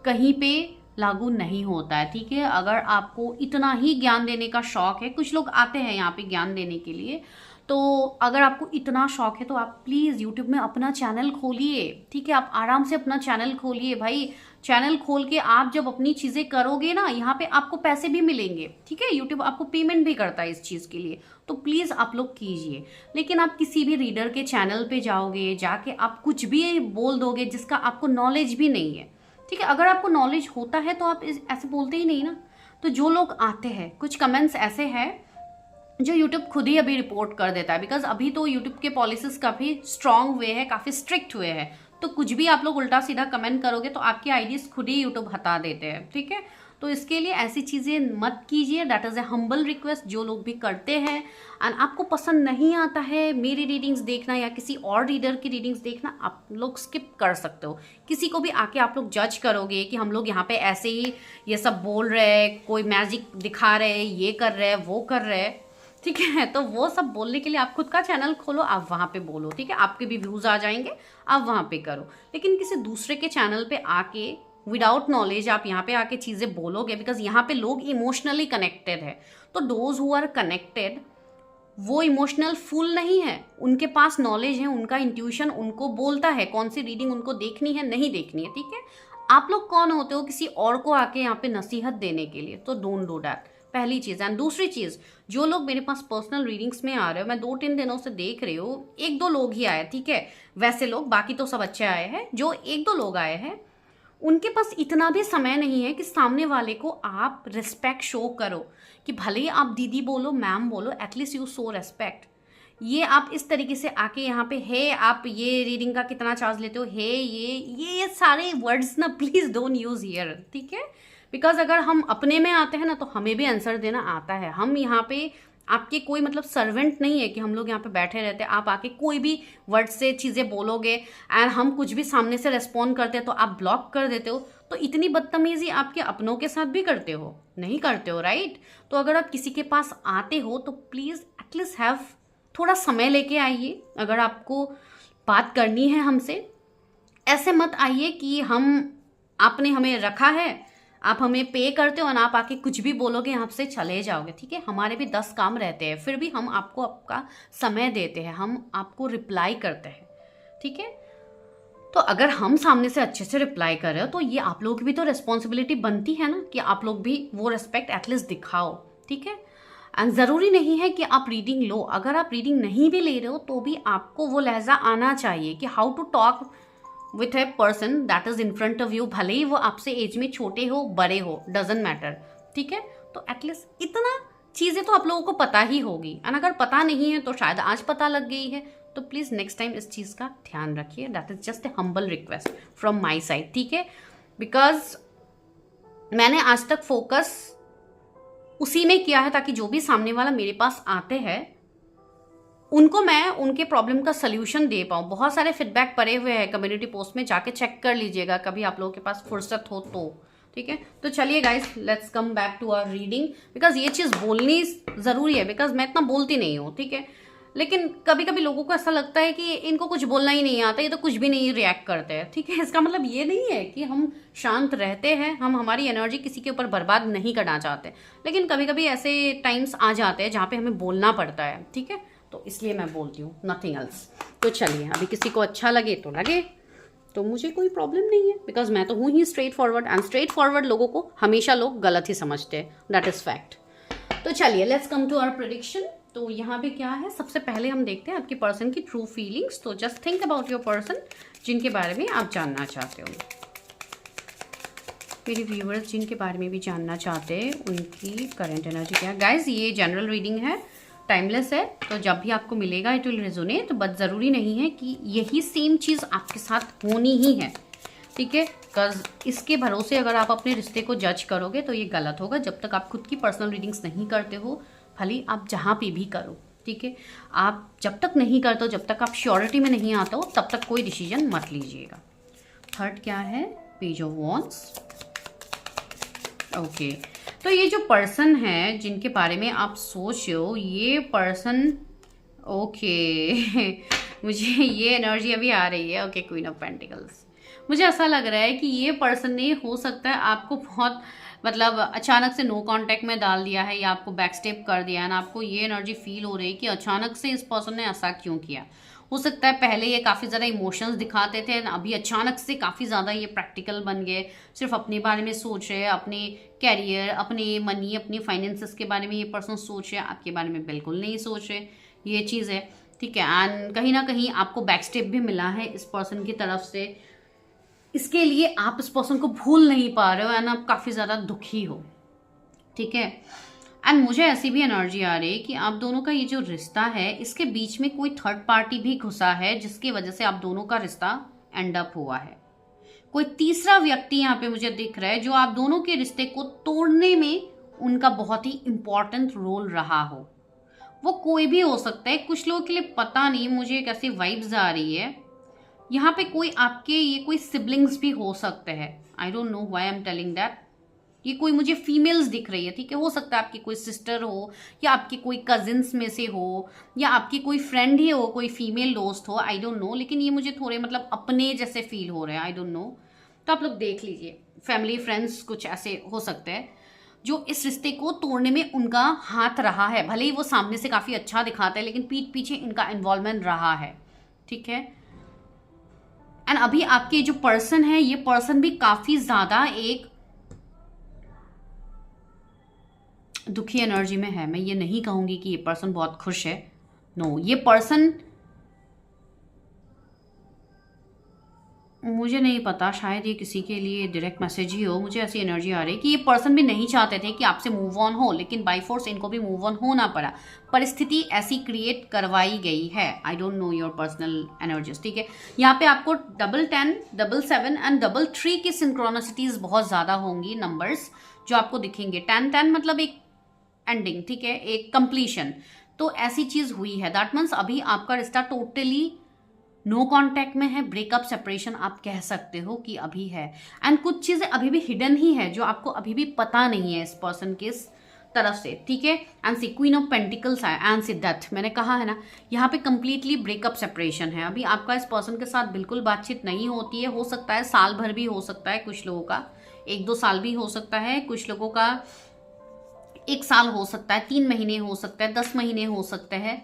[SPEAKER 1] कहीं पे लागू नहीं होता है, ठीक है। अगर आपको इतना ही ज्ञान देने का शौक है, कुछ लोग आते हैं यहाँ पे ज्ञान देने के लिए, तो अगर आपको इतना शौक है तो आप प्लीज़ यूट्यूब में अपना चैनल खोलिए, ठीक है। आप आराम से अपना चैनल खोलिए भाई। चैनल खोल के आप जब अपनी चीज़ें करोगे ना, यहाँ पे आपको पैसे भी मिलेंगे, ठीक है। यूट्यूब आपको पेमेंट भी करता है इस चीज़ के लिए, तो प्लीज़ आप लोग कीजिए। लेकिन आप किसी भी रीडर के चैनल पे जाओगे, जाके आप कुछ भी बोल दोगे जिसका आपको नॉलेज भी नहीं है, ठीक है। अगर आपको नॉलेज होता है तो आप ऐसे बोलते ही नहीं ना। तो जो लोग आते हैं, कुछ कमेंट्स ऐसे हैं जो यूट्यूब खुद ही अभी रिपोर्ट कर देता है, बिकॉज अभी तो यूट्यूब के पॉलिसीज काफ़ी स्ट्रांग हुए हैं, काफ़ी स्ट्रिक्ट हुए हैं। तो कुछ भी आप लोग उल्टा सीधा कमेंट करोगे तो आपकी आईडीज खुद ही यूट्यूब हटा देते हैं, ठीक है। तो इसके लिए ऐसी चीज़ें मत कीजिए, that is a humble request. जो लोग भी करते हैं एंड आपको पसंद नहीं आता है मेरी रीडिंग्स देखना या किसी और रीडर की रीडिंग्स देखना, आप लोग स्किप कर सकते हो। किसी को भी आके आप लोग जज करोगे कि हम लोग यहाँ पे ऐसे ही ये सब बोल रहे हैं, कोई मैजिक दिखा रहे हैं, ये कर रहे हैं, वो कर रहे हैं, ठीक है। तो वो सब बोलने के लिए आप खुद का चैनल खोलो, आप वहाँ पे बोलो, ठीक है। आपके भी व्यूज़ आ जाएंगे, आप वहाँ पे करो। लेकिन किसी दूसरे के चैनल पे आके विदाउट नॉलेज आप यहाँ पे आके चीज़ें बोलोगे, बिकॉज यहाँ पे लोग इमोशनली कनेक्टेड है। तो दोज हु आर कनेक्टेड वो इमोशनल फूल नहीं है, उनके पास नॉलेज है, उनका इंट्यूशन उनको बोलता है कौन सी रीडिंग उनको देखनी है नहीं देखनी है, ठीक है। आप लोग कौन होते हो किसी और को आके यहाँ पे नसीहत देने के लिए, तो डोंट डू दैट, पहली चीज़। एंड दूसरी चीज़, जो लोग मेरे पास पर्सनल रीडिंग्स में आ रहे हो, मैं 2-3 दिनों से देख रही हूँ, 1-2 लोग ही आए, ठीक है, वैसे लोग, बाकी तो सब अच्छे आए हैं। जो 1-2 लोग आए हैं उनके पास इतना भी समय नहीं है कि सामने वाले को आप रिस्पेक्ट शो करो, कि भले ही आप दीदी बोलो, मैम बोलो, एटलीस्ट यू शो रेस्पेक्ट। ये आप इस तरीके से आके यहाँ पे है, आप ये रीडिंग का कितना चार्ज लेते हो, है ये सारे वर्ड्स ना प्लीज़ डोंट यूज़ हियर, ठीक है। बिकॉज अगर हम अपने में आते हैं ना तो हमें भी आंसर देना आता है। हम यहाँ पे आपके कोई मतलब सर्वेंट नहीं है कि हम लोग यहाँ पे बैठे रहते हैं, आप आके कोई भी वर्ड से चीज़ें बोलोगे एंड हम कुछ भी सामने से रेस्पॉन्ड करते हैं तो आप ब्लॉक कर देते हो। तो इतनी बदतमीजी आपके अपनों के साथ भी करते हो, नहीं करते हो, राइट। तो अगर आप किसी के पास आते हो तो प्लीज़ एटलीस्ट हैव थोड़ा समय लेके आइए। अगर आपको बात करनी है हमसे, ऐसे मत आइए कि आपने हमें रखा है, आप हमें पे करते हो और आप आके कुछ भी बोलोगे यहाँ से चले जाओगे, ठीक है। हमारे भी 10 काम रहते हैं, फिर भी हम आपको आपका समय देते हैं, हम आपको रिप्लाई करते हैं, ठीक है। तो अगर हम सामने से अच्छे से रिप्लाई कर रहे हो तो ये आप लोगों की भी तो रिस्पॉन्सिबिलिटी बनती है ना कि आप लोग भी वो रिस्पेक्ट एटलीस्ट दिखाओ, ठीक है। एंड ज़रूरी नहीं है कि आप रीडिंग लो, अगर आप रीडिंग नहीं भी ले रहे हो तो भी आपको वो लहजा आना चाहिए कि how to talk with a person that is in front of you, भले ही वो आपसे एज में छोटे हो बड़े हो, डजेंट मैटर, ठीक है। तो एटलीस्ट इतना चीज़ें तो आप लोगों को पता ही होगी, एंड अगर पता नहीं है तो शायद आज पता लग गई है, तो प्लीज़ नेक्स्ट टाइम इस चीज़ का ध्यान रखिए। That is just a humble request from my side, ठीक है। बिकॉज मैंने आज तक फोकस उसी में किया है ताकि जो भी सामने वाला मेरे पास आते हैं उनको मैं उनके प्रॉब्लम का सल्यूशन दे पाऊँ। बहुत सारे फीडबैक पड़े हुए हैं कम्युनिटी पोस्ट में, जाके चेक कर लीजिएगा कभी आप लोगों के पास फुर्सत हो तो, ठीक है। तो चलिए guys, let's come back to our reading, because ये चीज़ बोलनी ज़रूरी है, बिकॉज मैं इतना बोलती नहीं हूँ, ठीक है। लेकिन कभी कभी लोगों को ऐसा लगता है कि इनको कुछ बोलना ही नहीं आता, ये तो कुछ भी नहीं रिएक्ट करते हैं, ठीक है। इसका मतलब ये नहीं है कि हम शांत रहते हैं, हम हमारी एनर्जी किसी के ऊपर बर्बाद नहीं करना चाहते, लेकिन कभी कभी ऐसे टाइम्स आ जाते हैं जहाँ पे हमें बोलना पड़ता है, ठीक है। तो इसलिए मैं बोलती हूँ, नथिंग एल्स। तो चलिए, अभी किसी को अच्छा लगे तो लगे, तो मुझे कोई प्रॉब्लम नहीं है, बिकॉज मैं तो हूँ ही straightforward, and straightforward लोगों को हमेशा लोग गलत ही समझते हैं, दैट इज फैक्ट। तो चलिए, let's come to our prediction. तो यहाँ पे क्या है, सबसे पहले हम देखते हैं आपकी पर्सन की ट्रू फीलिंग्स। तो just think about your person जिनके बारे में आप जानना चाहते हो। मेरे व्यूअर्स जिनके बारे में भी जानना चाहते हैं उनकी करंट एनर्जी क्या है। गाइज, ये जनरल रीडिंग है, टाइमलेस है, तो जब भी आपको मिलेगा इट विल रेजोनेट, बट ज़रूरी नहीं है कि यही सेम चीज़ आपके साथ होनी ही है, ठीक है। बिकॉज इसके भरोसे अगर आप अपने रिश्ते को जज करोगे तो ये गलत होगा। जब तक आप खुद की पर्सनल रीडिंग्स नहीं करते हो, भले आप जहाँ पे भी करो, ठीक है, आप जब तक नहीं करते हो, जब तक आप श्योरिटी में नहीं आते हो, तब तक कोई डिसीजन मत लीजिएगा। थर्ड क्या है, पेज ऑफ वॉन्ड्स। ओके, तो ये जो पर्सन है जिनके बारे में आप सोच रहे हो, ये पर्सन, ओके मुझे ये एनर्जी अभी आ रही है, ओके, क्वीन ऑफ पेंटिकल्स। मुझे ऐसा लग रहा है कि ये पर्सन ने, हो सकता है आपको बहुत मतलब अचानक से नो कांटेक्ट में डाल दिया है या आपको बैकस्टेप कर दिया है ना। आपको ये एनर्जी फील हो रही है कि अचानक से इस पर्सन ने ऐसा क्यों किया। हो सकता है पहले ये काफ़ी ज़्यादा इमोशंस दिखाते थे, अभी अचानक से काफ़ी ज़्यादा ये प्रैक्टिकल बन गए, सिर्फ अपने बारे में सोच रहे हैं, अपने कैरियर, अपने मनी, अपने फाइनेंसेस के बारे में ये पर्सन सोच रहे हैं, आपके बारे में बिल्कुल नहीं सोच रहे, ये चीज़ है, ठीक है। एंड कहीं ना कहीं आपको बैकस्टेप भी मिला है इस पर्सन की तरफ से, इसके लिए आप इस पर्सन को भूल नहीं पा रहे हो एंड आप काफ़ी ज़्यादा दुखी हो, ठीक है। एंड मुझे ऐसी भी एनर्जी आ रही है कि आप दोनों का ये जो रिश्ता है, इसके बीच में कोई थर्ड पार्टी भी घुसा है जिसकी वजह से आप दोनों का रिश्ता एंड अप हुआ है। कोई तीसरा व्यक्ति यहाँ पे मुझे दिख रहा है जो आप दोनों के रिश्ते को तोड़ने में उनका बहुत ही इंपॉर्टेंट रोल रहा हो। वो कोई भी हो सकता है, कुछ लोगों के लिए पता नहीं, मुझे एक ऐसी वाइब्स आ रही है यहाँ पे कोई आपके, ये कोई सिबलिंग्स भी हो सकते हैं, I don't know why I am telling that. ये कोई मुझे फीमेल्स दिख रही है, ठीक है। हो सकता है आपकी कोई सिस्टर हो या आपकी कोई कजिन्स में से हो या आपकी कोई फ्रेंड ही हो, कोई फीमेल दोस्त हो, आई डोंट नो, लेकिन ये मुझे थोड़े मतलब अपने जैसे फील हो रहे हैं, आई डोंट नो। तो आप लोग देख लीजिए, फैमिली फ्रेंड्स कुछ ऐसे हो सकते हैं। जो इस रिश्ते को तोड़ने में उनका हाथ रहा है। भले ही वो सामने से काफ़ी अच्छा दिखाता है, लेकिन पीठ पीछे इनका इन्वॉल्वमेंट रहा है, ठीक है। एंड अभी आपके जो पर्सन है, ये पर्सन भी काफ़ी ज़्यादा एक दुखी एनर्जी में है। मैं ये नहीं कहूँगी कि ये पर्सन बहुत खुश है, नो। ये पर्सन, मुझे नहीं पता, शायद ये किसी के लिए डायरेक्ट मैसेज ही हो। मुझे ऐसी एनर्जी आ रही है कि ये पर्सन भी नहीं चाहते थे कि आपसे मूव ऑन हो, लेकिन बाय फोर्स इनको भी मूव ऑन होना पड़ा। परिस्थिति ऐसी क्रिएट करवाई गई है। आई don't know your personal energies, ठीक है। यहाँ पे आपको 10, 7 एंड 3 की सिंक्रोनिसिटीज बहुत ज़्यादा होंगी, नंबर्स जो आपको दिखेंगे। 10 मतलब एक एंडिंग, ठीक है, एक कंप्लीशन। तो ऐसी चीज़ हुई है। दैट मीन्स अभी आपका रिश्ता टोटली नो कांटेक्ट में है, ब्रेकअप सेपरेशन आप कह सकते हो कि अभी है। एंड कुछ चीज़ें अभी भी हिडन ही है, जो आपको अभी भी पता नहीं है इस पर्सन के तरफ से, ठीक है। And see queen of pentacles है, एंड सी डेथ। मैंने कहा है ना, यहाँ पे कंप्लीटली ब्रेकअप सेपरेशन है। अभी आपका इस पर्सन के साथ बिल्कुल बातचीत नहीं होती है। हो सकता है साल भर भी हो सकता है, कुछ लोगों का 1-2 साल भी हो सकता है, कुछ लोगों का 1 साल हो सकता है, 3 महीने हो सकता है, 10 महीने हो सकते हैं,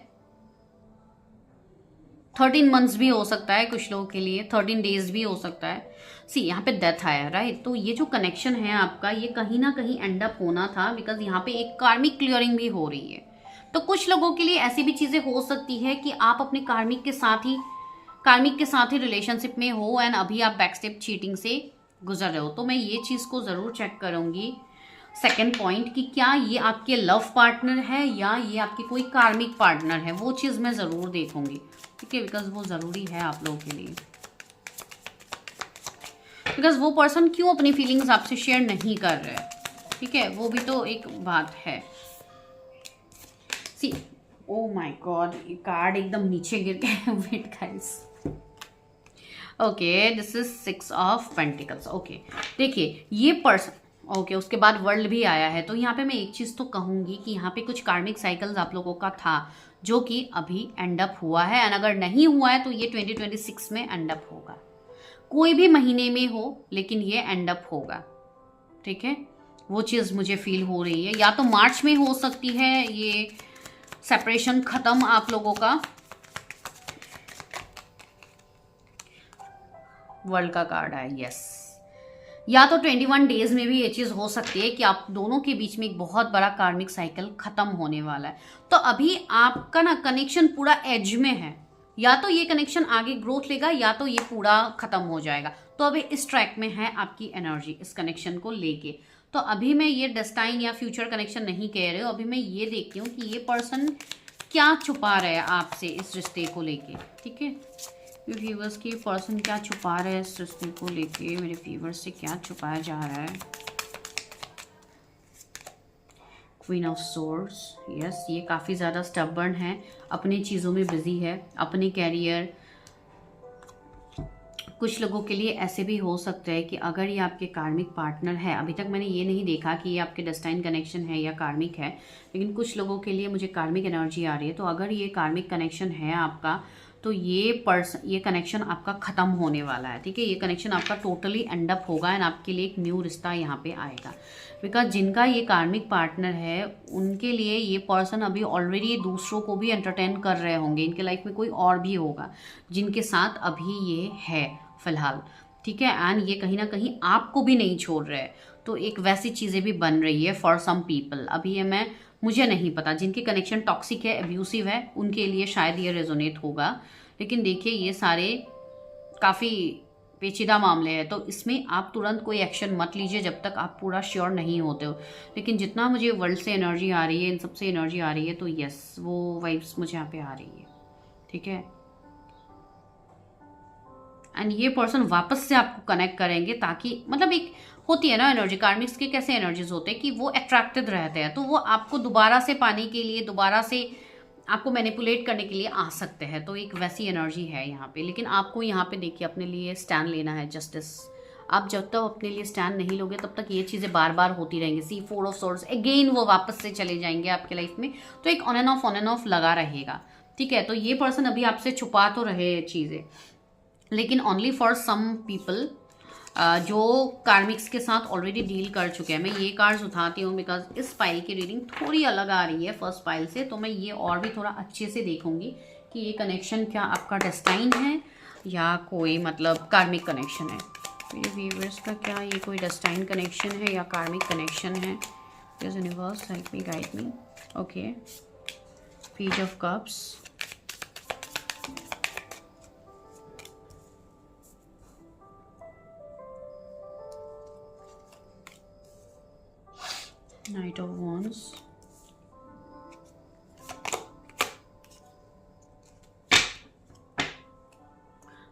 [SPEAKER 1] 13 मंथ्स भी हो सकता है कुछ लोगों के लिए, 13 डेज भी हो सकता है। सी यहाँ पे डेथ आया, राइट। तो ये जो कनेक्शन है आपका, ये कहीं ना कहीं एंड अप होना था, बिकॉज यहाँ पे एक कार्मिक क्लियरिंग भी हो रही है। तो कुछ लोगों के लिए ऐसी भी चीज़ें हो सकती है कि आप अपने कार्मिक के साथ ही रिलेशनशिप में हो, एंड अभी आप बैकस्टेप चीटिंग से गुजर रहे हो। तो मैं ये चीज़ को ज़रूर चेक करूँगी, सेकेंड पॉइंट, कि क्या ये आपके लव पार्टनर है या ये आपके कोई कार्मिक पार्टनर है। वो चीज़ मैं ज़रूर देखूंगी, ठीक है, बिकॉज वो ज़रूरी है आप लोगों के लिए। बिकॉज वो पर्सन क्यों अपनी फीलिंग्स आपसे शेयर नहीं कर रहे हैं, ठीक है, वो भी तो एक बात है। सी, ओ माय गॉड, ये कार्ड एकदम नीचे गिर गया। Wait guys, okay, this is 6 of pentacles. Okay, देखिए ये पर्सन, ओके, उसके बाद वर्ल्ड भी आया है। तो यहाँ पे मैं एक चीज़ तो कहूँगी कि यहाँ पे कुछ कार्मिक साइकिल्स आप लोगों का था, जो कि अभी एंड अप हुआ है। एंड अगर नहीं हुआ है तो ये 2026 में एंड अप होगा, कोई भी महीने में हो, लेकिन ये एंड अप होगा, ठीक है। वो चीज़ मुझे फील हो रही है। या तो मार्च में हो सकती है ये सेपरेशन खत्म आप लोगों का। वर्ल्ड का कार्ड है, यस। या तो 21 डेज में भी ये चीज़ हो सकती है कि आप दोनों के बीच में एक बहुत बड़ा कार्मिक साइकिल खत्म होने वाला है। तो अभी आपका ना कनेक्शन पूरा एज में है। या तो ये कनेक्शन आगे ग्रोथ लेगा, या तो ये पूरा खत्म हो जाएगा। तो अभी इस ट्रैक में है आपकी एनर्जी इस कनेक्शन को लेके। तो अभी मैं ये डेस्टाइन या फ्यूचर कनेक्शन नहीं कह रही हूँ, अभी मैं ये देखती हूँ कि ये पर्सन क्या छुपा रहा है आपसे इस रिश्ते को लेके, ठीक है। व्यूवर्स की पर्सन क्या छुपा रहे हैं इस रिश्ते को लेके, मेरे व्यूवर्स से क्या छुपाया जा रहा है। क्वीन ऑफ सोर्ड्स, यस, ये काफ़ी ज़्यादा स्टबर्न है, अपनी चीज़ों में बिजी है, अपने कैरियर। कुछ लोगों के लिए ऐसे भी हो सकता है कि अगर ये आपके कार्मिक पार्टनर है, अभी तक मैंने ये नहीं देखा कि ये आपके डेस्टाइन कनेक्शन है या कार्मिक है, लेकिन कुछ लोगों के लिए मुझे कार्मिक एनर्जी आ रही है। तो अगर ये कार्मिक कनेक्शन है आपका, तो ये कनेक्शन आपका ख़त्म होने वाला है, ठीक है। ये कनेक्शन आपका टोटली एंड अप होगा, एंड आपके लिए एक न्यू रिश्ता यहाँ पे आएगा। बिकॉज जिनका ये कार्मिक पार्टनर है, उनके लिए ये पर्सन अभी ऑलरेडी दूसरों को भी एंटरटेन कर रहे होंगे। इनके लाइफ में कोई और भी होगा जिनके साथ अभी ये है फिलहाल, ठीक है। एंड ये कहीं ना कहीं आपको भी नहीं छोड़ रहे हैं। तो एक वैसी चीज़ें भी बन रही है फॉर सम पीपल। अभी ये मुझे नहीं पता, जिनके कनेक्शन टॉक्सिक है, एब्यूसिव है, उनके लिए शायद ये रेजोनेट होगा। लेकिन देखिए, ये सारे काफ़ी पेचीदा मामले हैं, तो इसमें आप तुरंत कोई एक्शन मत लीजिए जब तक आप पूरा श्योर नहीं होते हो। लेकिन जितना मुझे वर्ल्ड से एनर्जी आ रही है, इन सबसे एनर्जी आ रही है, तो यस, वो वाइब्स मुझे यहाँ पे आ रही है, ठीक है। एंड ये पर्सन वापस से आपको कनेक्ट करेंगे, ताकि मतलब एक होती है ना एनर्जी, कार्मिक्स के कैसे एनर्जीज होते हैं कि वो अट्रैक्टेड रहते हैं, तो वो आपको दोबारा से पाने के लिए, दोबारा से आपको मैनिपुलेट करने के लिए आ सकते हैं। तो एक वैसी एनर्जी है यहाँ पे। लेकिन आपको यहाँ पे देखिए अपने लिए स्टैंड लेना है, जस्टिस। आप जब तक अपने लिए स्टैंड नहीं लोगे, तब तक ये चीज़ें बार बार होती रहेंगी। सी 4 ऑफ सोर्ड्स, अगेन वो वापस से चले जाएंगे आपके लाइफ में। तो एक ऑन एंड ऑफ लगा रहेगा, ठीक है। तो ये पर्सन अभी आपसे छुपा तो रहे चीज़ें, लेकिन ओनली फॉर सम पीपल जो कार्मिक्स के साथ ऑलरेडी डील कर चुके हैं। मैं ये कार्ड्स उठाती हूँ बिकॉज इस फाइल की रीडिंग थोड़ी अलग आ रही है फर्स्ट फाइल से, तो मैं ये और भी थोड़ा अच्छे से देखूंगी कि ये कनेक्शन क्या आपका डेस्टाइन है या कोई मतलब कार्मिक कनेक्शन है। मेरे व्यूअर्स का क्या ये कोई डेस्टाइन कनेक्शन है या कार्मिक कनेक्शन है? Please universe help me, guide me. Okay, page of cups, Knight of Wands,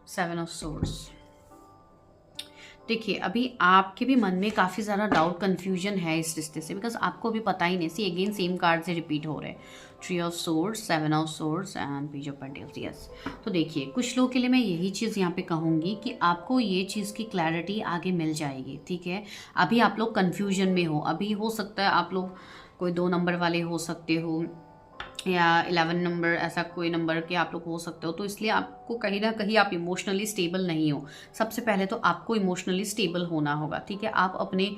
[SPEAKER 1] Seven of Swords। देखिए अभी आपके भी मन में काफ़ी ज़्यादा डाउट कन्फ्यूजन है इस रिश्ते से, बिकॉज आपको भी पता ही नहीं। सी अगेन सेम कार्ड से रिपीट हो रहे हैं, three of swords, seven of swords and page of pentacles. Yes, तो देखिए कुछ लोगों के लिए मैं यही चीज़ यहाँ पे कहूँगी कि आपको ये चीज़ की क्लैरिटी आगे मिल जाएगी। ठीक है, अभी आप लोग कन्फ्यूजन में हो, अभी हो सकता है आप लोग कोई 2 नंबर वाले हो सकते हो या 11 नंबर, ऐसा कोई नंबर के आप लोग हो सकते हो, तो इसलिए आपको कहीं ना कहीं आप इमोशनली स्टेबल नहीं हो। सबसे पहले तो आपको इमोशनली स्टेबल होना होगा। ठीक है, आप अपने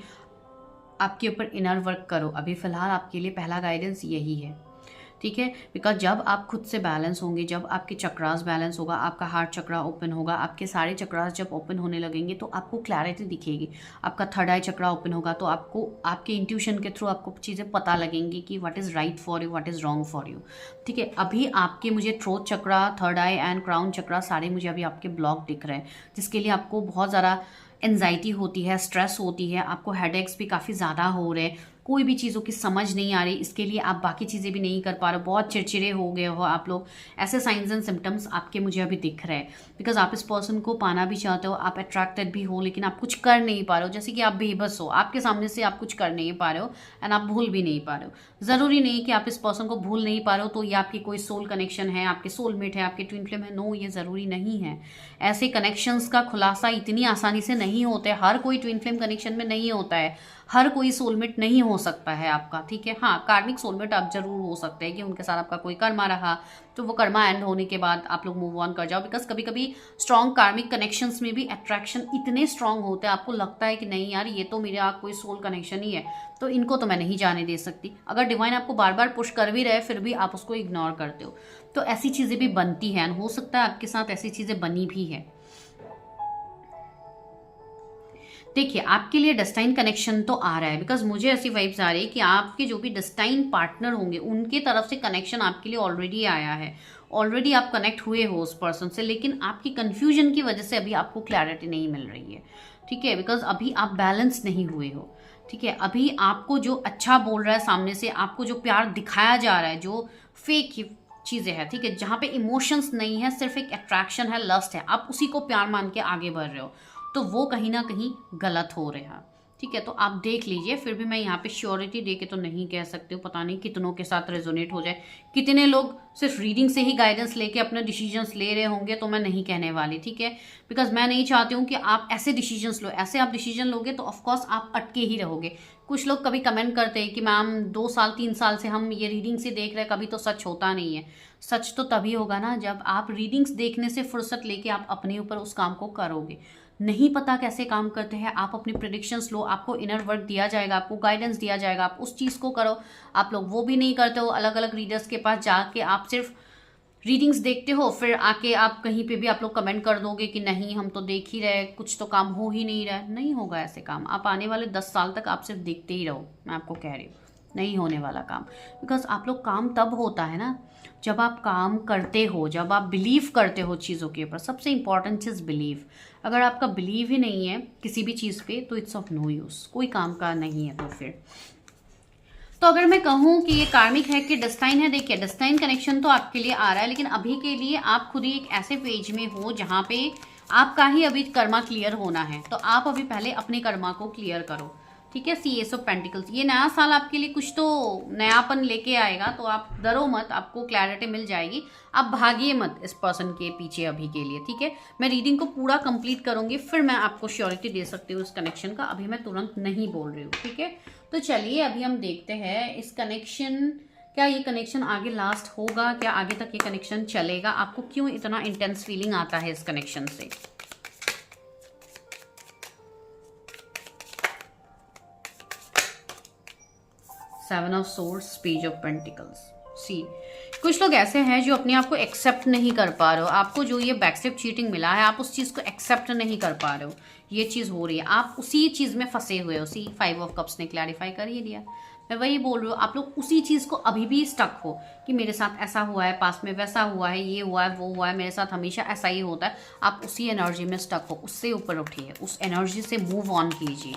[SPEAKER 1] आपके ऊपर इनर वर्क करो। अभी फ़िलहाल आपके लिए पहला गाइडेंस यही है। ठीक है, बिकॉज जब आप खुद से बैलेंस होंगे, जब आपके चक्रास बैलेंस होगा, आपका हार्ट चक्रा ओपन होगा, आपके सारे चक्रास जब ओपन होने लगेंगे तो आपको क्लैरिटी दिखेगी। आपका थर्ड आई चक्रा ओपन होगा तो आपको आपके इंट्यूशन के थ्रू आपको चीज़ें पता लगेंगी कि what is right for you, what is wrong for you. ठीक है, अभी आपके मुझे throat chakra, third eye and crown chakra सारे मुझे अभी आपके ब्लॉक दिख रहे हैं, जिसके लिए आपको बहुत ज़्यादा एनजाइटी होती है, स्ट्रेस होती है, आपको हेडेक्स भी काफ़ी ज़्यादा हो रहे हैं, कोई भी चीज़ों की समझ नहीं आ रही, इसके लिए आप बाकी चीज़ें भी नहीं कर पा रहे हो, बहुत चिड़चिड़े हो गए हो आप लोग। ऐसे साइंस एंड सिम्टम्स आपके मुझे अभी दिख रहे हैं, बिकॉज आप इस पर्सन को पाना भी चाहते हो, आप अट्रैक्टेड भी हो, लेकिन आप कुछ कर नहीं पा रहे हो। जैसे कि आप बेबस हो, आपके सामने से आप कुछ कर नहीं पा रहे हो एंड आप भूल भी नहीं पा रहे हो। ज़रूरी नहीं कि आप इस पर्सन को भूल नहीं पा रहे हो तो ये आपकी कोई सोल कनेक्शन है, आपके सोलमेट है, आपके ट्विन फ्लेम है। नो, ये ज़रूरी नहीं है। ऐसे कनेक्शंस का खुलासा इतनी आसानी से नहीं होता है, हर कोई ट्विन फ्लेम कनेक्शन में नहीं होता है, हर कोई सोलमेट नहीं हो सकता है आपका। ठीक है, हाँ कार्मिक सोलमेट आप जरूर हो सकते हैं कि उनके साथ आपका कोई कर्मा रहा, तो वो कर्मा एंड होने के बाद आप लोग मूव ऑन कर जाओ। बिकॉज कभी कभी स्ट्रॉन्ग कार्मिक कनेक्शंस में भी अट्रैक्शन इतने स्ट्रॉन्ग होते हैं, आपको लगता है कि नहीं यार ये तो मेरा कोई सोल कनेक्शन ही है, तो इनको तो मैं नहीं जाने दे सकती। अगर डिवाइन आपको बार बार पुश कर भी रहे फिर भी आप उसको इग्नोर करते हो, तो ऐसी चीज़ें भी बनती हैं। हो सकता है आपके साथ ऐसी चीज़ें बनी भी है। देखिए आपके लिए डेस्टाइन कनेक्शन तो आ रहा है, बिकॉज मुझे ऐसी वाइब्स आ रही है कि आपके जो भी डेस्टाइन पार्टनर होंगे उनके तरफ से कनेक्शन आपके लिए ऑलरेडी आया है, ऑलरेडी आप कनेक्ट हुए हो उस पर्सन से, लेकिन आपकी कन्फ्यूजन की वजह से अभी आपको क्लैरिटी नहीं मिल रही है। ठीक है, बिकॉज अभी आप बैलेंस नहीं हुए हो। ठीक है, अभी आपको जो अच्छा बोल रहा है सामने से, आपको जो प्यार दिखाया जा रहा है, जो फेक चीज़ें हैं, ठीक है, जहाँ पे इमोशंस नहीं है, सिर्फ एक अट्रैक्शन है, लस्ट है, आप उसी को प्यार मान के आगे बढ़ रहे हो, तो वो कहीं ना कहीं गलत हो रहा है। ठीक है, तो आप देख लीजिए। फिर भी मैं यहाँ पे श्योरिटी दे के तो नहीं कह सकती हूँ, पता नहीं कितनों के साथ रेजोनेट हो जाए, कितने लोग सिर्फ रीडिंग से ही गाइडेंस लेके अपने डिसीजंस ले रहे होंगे, तो मैं नहीं कहने वाली। ठीक है, बिकॉज मैं नहीं चाहती हूँ कि आप ऐसे डिसीजंस लो, ऐसे आप डिसीजन लोगे तो ऑफकोर्स आप अटके ही रहोगे। कुछ लोग कभी कमेंट करते हैं कि मैम 2 साल 3 साल से हम ये रीडिंग से देख रहे हैं, कभी तो सच होता नहीं है। सच तो तभी होगा ना जब आप रीडिंग्स देखने से फुर्सत लेके आप अपने ऊपर उस काम को करोगे। नहीं पता कैसे काम करते हैं, आप अपनी प्रेडिक्शंस लो, आपको इनर वर्क दिया जाएगा, आपको गाइडेंस दिया जाएगा, आप उस चीज़ को करो। आप लोग वो भी नहीं करते हो, अलग अलग रीडर्स के पास जाके आप सिर्फ रीडिंग्स देखते हो, फिर आके आप कहीं पे भी आप लोग कमेंट कर दोगे कि नहीं हम तो देख ही रहे, कुछ तो काम हो ही नहीं रहा है। नहीं होगा ऐसे काम, आप आने वाले 10 साल तक आप सिर्फ देखते ही रहो, मैं आपको कह रही हूँ, नहीं होने वाला काम। बिकॉज आप लोग काम तब होता है ना जब आप काम करते हो, जब आप बिलीव करते हो चीज़ों के ऊपर। सबसे इंपॉर्टेंट चीज़ बिलीव। अगर आपका बिलीव ही नहीं है किसी भी चीज़ पे तो इट्स ऑफ नो यूज़, कोई काम का नहीं है। तो फिर तो अगर मैं कहूँ कि ये कार्मिक है कि डेस्टाइन है, देखिए डेस्टाइन कनेक्शन तो आपके लिए आ रहा है, लेकिन अभी के लिए आप खुद ही एक ऐसे पेज में हो जहाँ पे आपका ही अभी कर्मा क्लियर होना है, तो आप अभी पहले अपने कर्मा को क्लियर करो। ठीक है, सी एस ऑफ पेंटिकल्स, ये नया साल आपके लिए कुछ तो नयापन लेके आएगा, तो आप डरो मत, आपको क्लैरिटी मिल जाएगी। आप भागिए मत इस पर्सन के पीछे अभी के लिए। ठीक है, मैं रीडिंग को पूरा कंप्लीट करूंगी, फिर मैं आपको श्योरिटी दे सकती हूँ इस कनेक्शन का, अभी मैं तुरंत नहीं बोल रही हूँ। ठीक है, तो चलिए अभी हम देखते हैं इस कनेक्शन, क्या ये कनेक्शन आगे लास्ट होगा, क्या आगे तक ये कनेक्शन चलेगा, आपको क्यों इतना इंटेंस फीलिंग आता है इस कनेक्शन से। 7 of swords, page of pentacles. See, कुछ लोग ऐसे हैं जो अपने आप को एक्सेप्ट नहीं कर पा रहे हो। आपको जो ये बैकस्टेप चीटिंग मिला है, आप उस चीज़ को एक्सेप्ट नहीं कर पा रहे हो। ये चीज़ हो रही है, आप उसी चीज़ में फंसे हुए हो। सी, 5 ऑफ कप्स ने क्लैरिफाई कर ही दिया। मैं वही बोल रही हूँ, आप लोग उसी चीज़ को अभी भी स्टक हो कि मेरे साथ ऐसा हुआ है, पास में वैसा हुआ है, ये हुआ है, वो हुआ है, मेरे साथ हमेशा ऐसा ही होता है। आप उसी एनर्जी में स्टक हो। उससे ऊपर उठिए, उस एनर्जी से मूव ऑन कीजिए,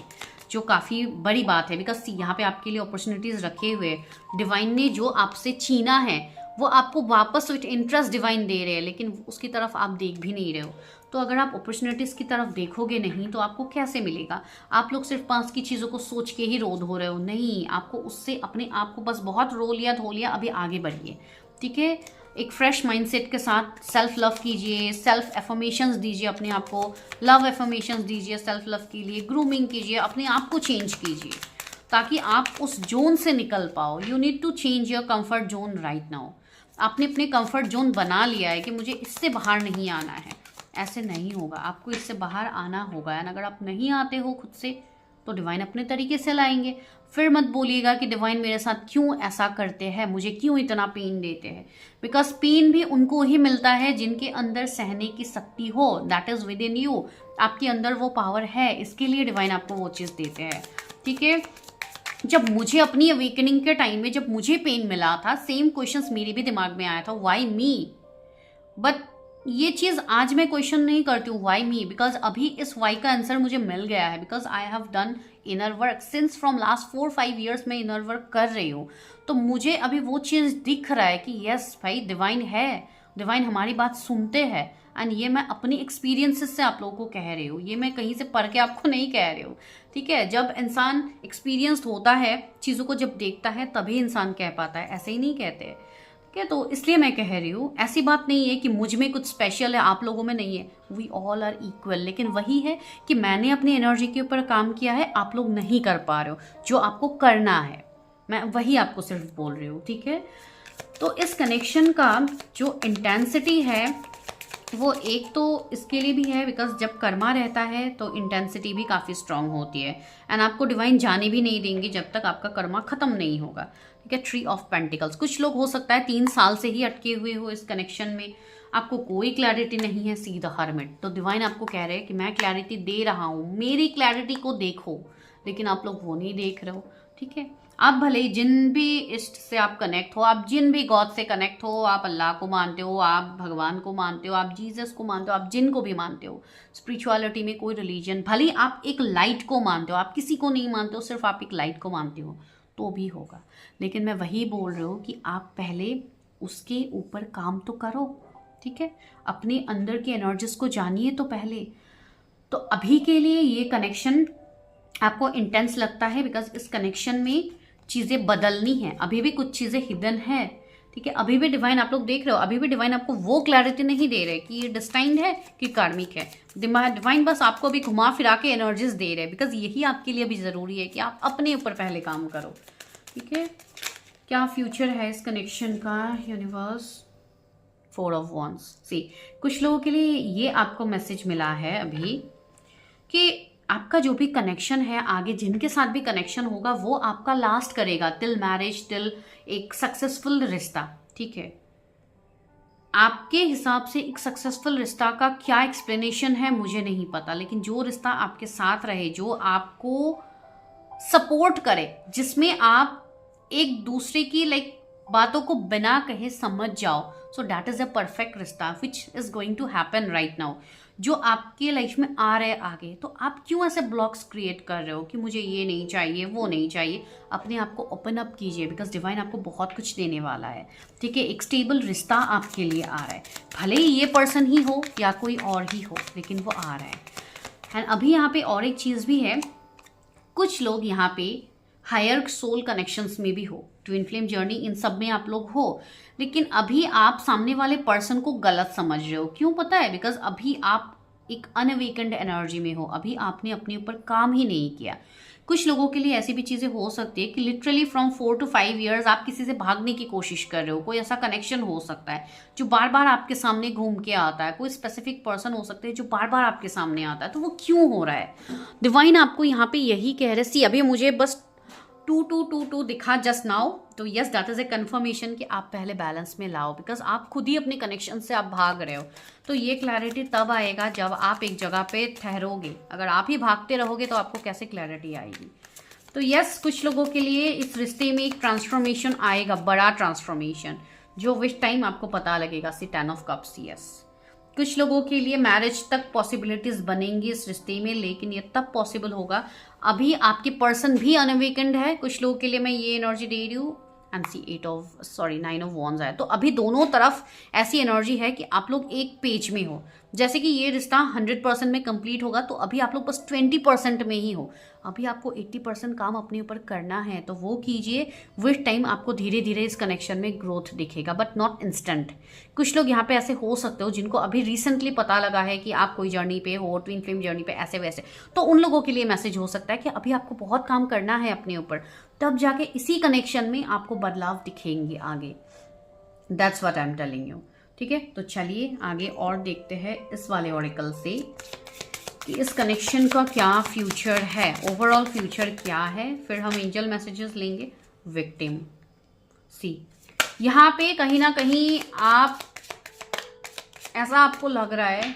[SPEAKER 1] जो काफ़ी बड़ी बात है। बिकॉज यहाँ पे आपके लिए अपॉर्चुनिटीज़ रखे हुए, डिवाइन ने जो आपसे छीना है वो आपको वापस विथ इंटरेस्ट डिवाइन दे रहे हैं, लेकिन उसकी तरफ आप देख भी नहीं रहे हो। तो अगर आप अपॉर्चुनिटीज़ की तरफ देखोगे नहीं तो आपको कैसे मिलेगा? आप लोग सिर्फ पास की चीज़ों को सोच के ही रो धो रहे हो। नहीं, आपको उससे अपने आप को बस बहुत रो लिया धो लिया, अभी आगे बढ़िए। ठीक है, एक फ्रेश माइंडसेट के साथ सेल्फ लव कीजिए, सेल्फ एफर्मेशंस दीजिए अपने आप को, लव एफर्मेशंस दीजिए सेल्फ लव के लिए, ग्रूमिंग कीजिए, अपने आप को चेंज कीजिए ताकि आप उस जोन से निकल पाओ। You need to change your comfort zone right now. आपने अपने कंफर्ट जोन बना लिया है कि मुझे इससे बाहर नहीं आना है, ऐसे नहीं होगा। आपको इससे बाहर आना होगा, एंड अगर आप नहीं आते हो खुद से तो डिवाइन अपने तरीके से लाएंगे। फिर मत बोलिएगा कि डिवाइन मेरे साथ क्यों ऐसा करते हैं, मुझे क्यों इतना पेन देते हैं। बिकॉज पेन भी उनको ही मिलता है जिनके अंदर सहने की शक्ति हो। That is with in you. आपके अंदर वो पावर है, इसके लिए डिवाइन आपको वो चीज़ देते हैं। ठीक है, जब मुझे अपनी अवेकनिंग के टाइम में जब मुझे पेन मिला था, सेम क्वेश्चंस मेरे भी दिमाग में आया था, व्हाई मी। बट ये चीज़ आज मैं क्वेश्चन नहीं करती हूँ व्हाई मी, बिकॉज अभी इस वाई का आंसर मुझे मिल गया है। Because I have done inner work since from last 4-5 years में इनर वर्क कर रही हूँ। तो मुझे अभी वो चीज़ दिख रहा है कि यस भाई, डिवाइन है, डिवाइन हमारी बात सुनते हैं। एंड ये मैं अपनी एक्सपीरियंसेस से आप लोगों को कह रही हूँ, ये मैं कहीं से पढ़ के आपको नहीं कह रही हूँ। ठीक है, जब इंसान एक्सपीरियंस्ड होता है, चीज़ों को जब देखता है, तभी इंसान कह पाता है, ऐसे ही नहीं कहते। ठीक है, तो इसलिए मैं कह रही हूँ, ऐसी बात नहीं है कि मुझ में कुछ स्पेशल है, आप लोगों में नहीं है। We all are equal. लेकिन वही है कि मैंने अपनी एनर्जी के ऊपर काम किया है, आप लोग नहीं कर पा रहे हो जो आपको करना है। मैं वही आपको सिर्फ बोल रही हूँ। ठीक है, तो इस कनेक्शन का जो इंटेंसिटी है वो एक तो इसके लिए भी है बिकॉज जब कर्मा रहता है तो इंटेंसिटी भी काफ़ी स्ट्रांग होती है, एंड आपको डिवाइन जाने भी नहीं देंगे जब तक आपका कर्मा खत्म नहीं होगा। ठीक है, 3 ऑफ पेंटिकल्स। कुछ लोग हो सकता है 3 साल से ही अटके हुए हो इस कनेक्शन में, आपको कोई क्लैरिटी नहीं है, सीधा हर्मिट। तो डिवाइन आपको कह रहे हैं कि मैं क्लैरिटी दे रहा हूँ, मेरी क्लैरिटी को देखो, लेकिन आप लोग वो नहीं देख रहे हो। ठीक है, आप भले ही जिन भी इष्ट से आप कनेक्ट हो, आप जिन भी गॉड से कनेक्ट हो, आप अल्लाह को मानते हो, आप भगवान को मानते हो, आप जीसस को मानते हो, आप जिन को भी मानते हो, स्पिरिचुअलिटी में कोई रिलीजन, भले ही आप एक लाइट को मानते हो, आप किसी को नहीं मानते हो, सिर्फ आप एक लाइट को मानते हो, तो भी होगा। लेकिन मैं वही बोल रही हूँ कि आप पहले उसके ऊपर काम तो करो। ठीक है, अपने अंदर की एनर्जीज को जानिए तो पहले। तो अभी के लिए ये कनेक्शन आपको इंटेंस लगता है बिकॉज इस कनेक्शन में चीज़ें बदलनी है, अभी भी कुछ चीज़ें हिडन है। ठीक है, अभी भी डिवाइन आप लोग देख रहे हो, अभी भी डिवाइन आपको वो क्लैरिटी नहीं दे रहे कि ये डिस्टाइंड है कि कार्मिक है। डिवाइन बस आपको अभी घुमा फिरा के एनर्जीज दे रहे हैं बिकॉज यही आपके लिए भी ज़रूरी है कि आप अपने ऊपर पहले काम करो। ठीक है, क्या फ्यूचर है इस कनेक्शन का? Universe, 4 of wands. सी, कुछ लोगों के लिए ये आपको मैसेज मिला है अभी कि आपका जो भी कनेक्शन है, आगे जिनके साथ भी कनेक्शन होगा, वो आपका लास्ट करेगा टिल मैरिज, टिल एक सक्सेसफुल रिश्ता। ठीक है, आपके हिसाब से एक सक्सेसफुल रिश्ता का क्या एक्सप्लेनेशन है मुझे नहीं पता, लेकिन जो रिश्ता आपके साथ रहे, जो आपको सपोर्ट करे, जिसमें आप एक दूसरे की बातों को बिना कहे समझ जाओ, so that is a perfect रिश्ता which is going to happen right now, जो आपके लाइफ में आ रहे आगे। तो आप क्यों ऐसे ब्लॉक्स क्रिएट कर रहे हो कि मुझे ये नहीं चाहिए, वो नहीं चाहिए? अपने आप को ओपन अप कीजिए बिकॉज डिवाइन आपको बहुत कुछ देने वाला है। ठीक है, एक स्टेबल रिश्ता आपके लिए आ रहा है, भले ही ये पर्सन ही हो या कोई और ही हो, लेकिन वो आ रहा है। एंड अभी यहाँ पे और एक चीज़ भी है, कुछ लोग यहाँ पे हायर सोल कनेक्शंस में भी हो, ट्विन फ्लेम जर्नी, इन सब में आप लोग हो, लेकिन अभी आप सामने वाले पर्सन को गलत समझ रहे हो। क्यों पता है? बिकॉज अभी आप एक अनअवेकेंड एनर्जी में हो, अभी आपने अपने ऊपर काम ही नहीं किया। कुछ लोगों के लिए ऐसी भी चीज़ें हो सकती है कि लिटरली फ्रॉम 4 to 5 ईयर्स आप किसी से भागने की कोशिश कर रहे हो। कोई ऐसा कनेक्शन हो सकता है जो बार बार आपके सामने घूम के आता है, कोई स्पेसिफिक पर्सन हो सकता है जो बार बार आपके सामने आता है। तो वो क्यों हो रहा है? डिवाइन आपको यहाँ पे यही कह रहे, सी अभी मुझे बस 2 दिखा जस्ट नाउ, तो yes that is a confirmation कि आप पहले बैलेंस में लाओ, बिकॉज आप खुद ही अपने कनेक्शन से आप भाग रहे हो। तो ये क्लैरिटी तब आएगा जब आप एक जगह पे ठहरोगे। अगर आप ही भागते रहोगे तो आपको कैसे क्लैरिटी आएगी। तो यस, कुछ लोगों के लिए इस रिश्ते में एक ट्रांसफॉर्मेशन आएगा, बड़ा ट्रांसफॉर्मेशन, जो विच टाइम आपको पता लगेगा। सी 10 ऑफ कप्स, यस। कुछ लोगों के लिए मैरिज तक पॉसिबिलिटीज बनेंगी इस रिश्ते में, लेकिन ये तब पॉसिबल होगा, अभी आपके पर्सन भी अनवेकेंड है। कुछ लोगों के लिए मैं ये एनर्जी दे रही हूँ, एंड सी 9 ऑफ वॉन्ड्स आया। तो अभी दोनों तरफ ऐसी एनर्जी है कि आप लोग एक पेज में हो। जैसे कि ये रिश्ता 100% में कंप्लीट होगा, तो अभी आप लोग बस 20% में ही हो। अभी आपको 80% काम अपने ऊपर करना है, तो वो कीजिए। विथ टाइम आपको धीरे धीरे इस कनेक्शन में ग्रोथ दिखेगा, बट नॉट इंस्टेंट। कुछ लोग यहाँ पे ऐसे हो सकते हो जिनको अभी रिसेंटली पता लगा है कि आप कोई जर्नी पे हो, ट्विन फ्लेम जर्नी पे, ऐसे वैसे, तो उन लोगों के लिए मैसेज हो सकता है कि अभी आपको बहुत काम करना है अपने ऊपर, तब जाके इसी कनेक्शन में आपको बदलाव दिखेंगे आगे। That's what I am telling you. ठीक है, तो चलिए आगे और देखते हैं इस वाले ऑरिकल से कि इस कनेक्शन का क्या फ्यूचर है, ओवरऑल फ्यूचर क्या है। फिर हम एंजल मैसेजेस लेंगे। विक्टिम, सी यहाँ पे कहीं ना कहीं आप, ऐसा आपको लग रहा है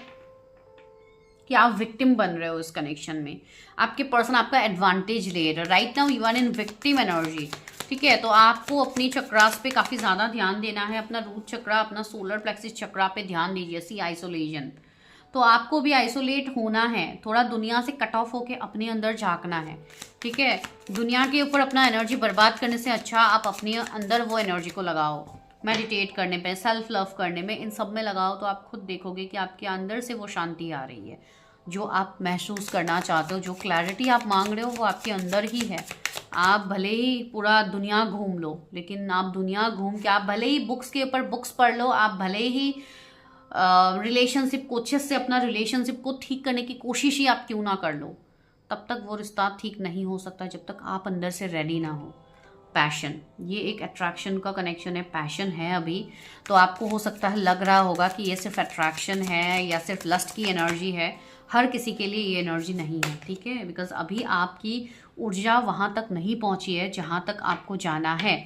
[SPEAKER 1] कि आप विक्टिम बन रहे हो इस कनेक्शन में। आपके पर्सन आपका एडवांटेज ले रहे, right now you are in victim energy. ठीक है, तो आपको अपनी चक्रास पे काफ़ी ज़्यादा ध्यान देना है। अपना रूट चक्रा, अपना सोलर प्लेक्सिस चक्रा पे ध्यान दीजिए। सी आइसोलेशन, तो आपको भी आइसोलेट होना है, थोड़ा दुनिया से कट ऑफ होके अपने अंदर झांकना है। ठीक है, दुनिया के ऊपर अपना एनर्जी बर्बाद करने से अच्छा आप अपने अंदर वो एनर्जी को लगाओ। मेडिटेट करने पे, सेल्फ लव करने में, इन सब में लगाओ, तो आप खुद देखोगे कि आपके अंदर से वो शांति आ रही है जो आप महसूस करना चाहते हो। जो क्लैरिटी आप मांग रहे हो वो आपके अंदर ही है। आप भले ही पूरा दुनिया घूम लो, लेकिन आप दुनिया घूम के, आप भले ही बुक्स के ऊपर बुक्स पढ़ लो, आप भले ही रिलेशनशिप कोचेस से अपना रिलेशनशिप को ठीक करने की कोशिश ही आप क्यों ना कर लो, तब तक वो रिश्ता ठीक नहीं हो सकता जब तक आप अंदर से रेडी ना हो। पैशन, ये एक अट्रैक्शन का कनेक्शन है, पैशन है अभी। तो आपको हो सकता है लग रहा होगा कि ये सिर्फ अट्रैक्शन है या सिर्फ लस्ट की एनर्जी है। हर किसी के लिए ये एनर्जी नहीं है। ठीक है, बिकॉज अभी आपकी ऊर्जा वहाँ तक नहीं पहुँची है जहाँ तक आपको जाना है।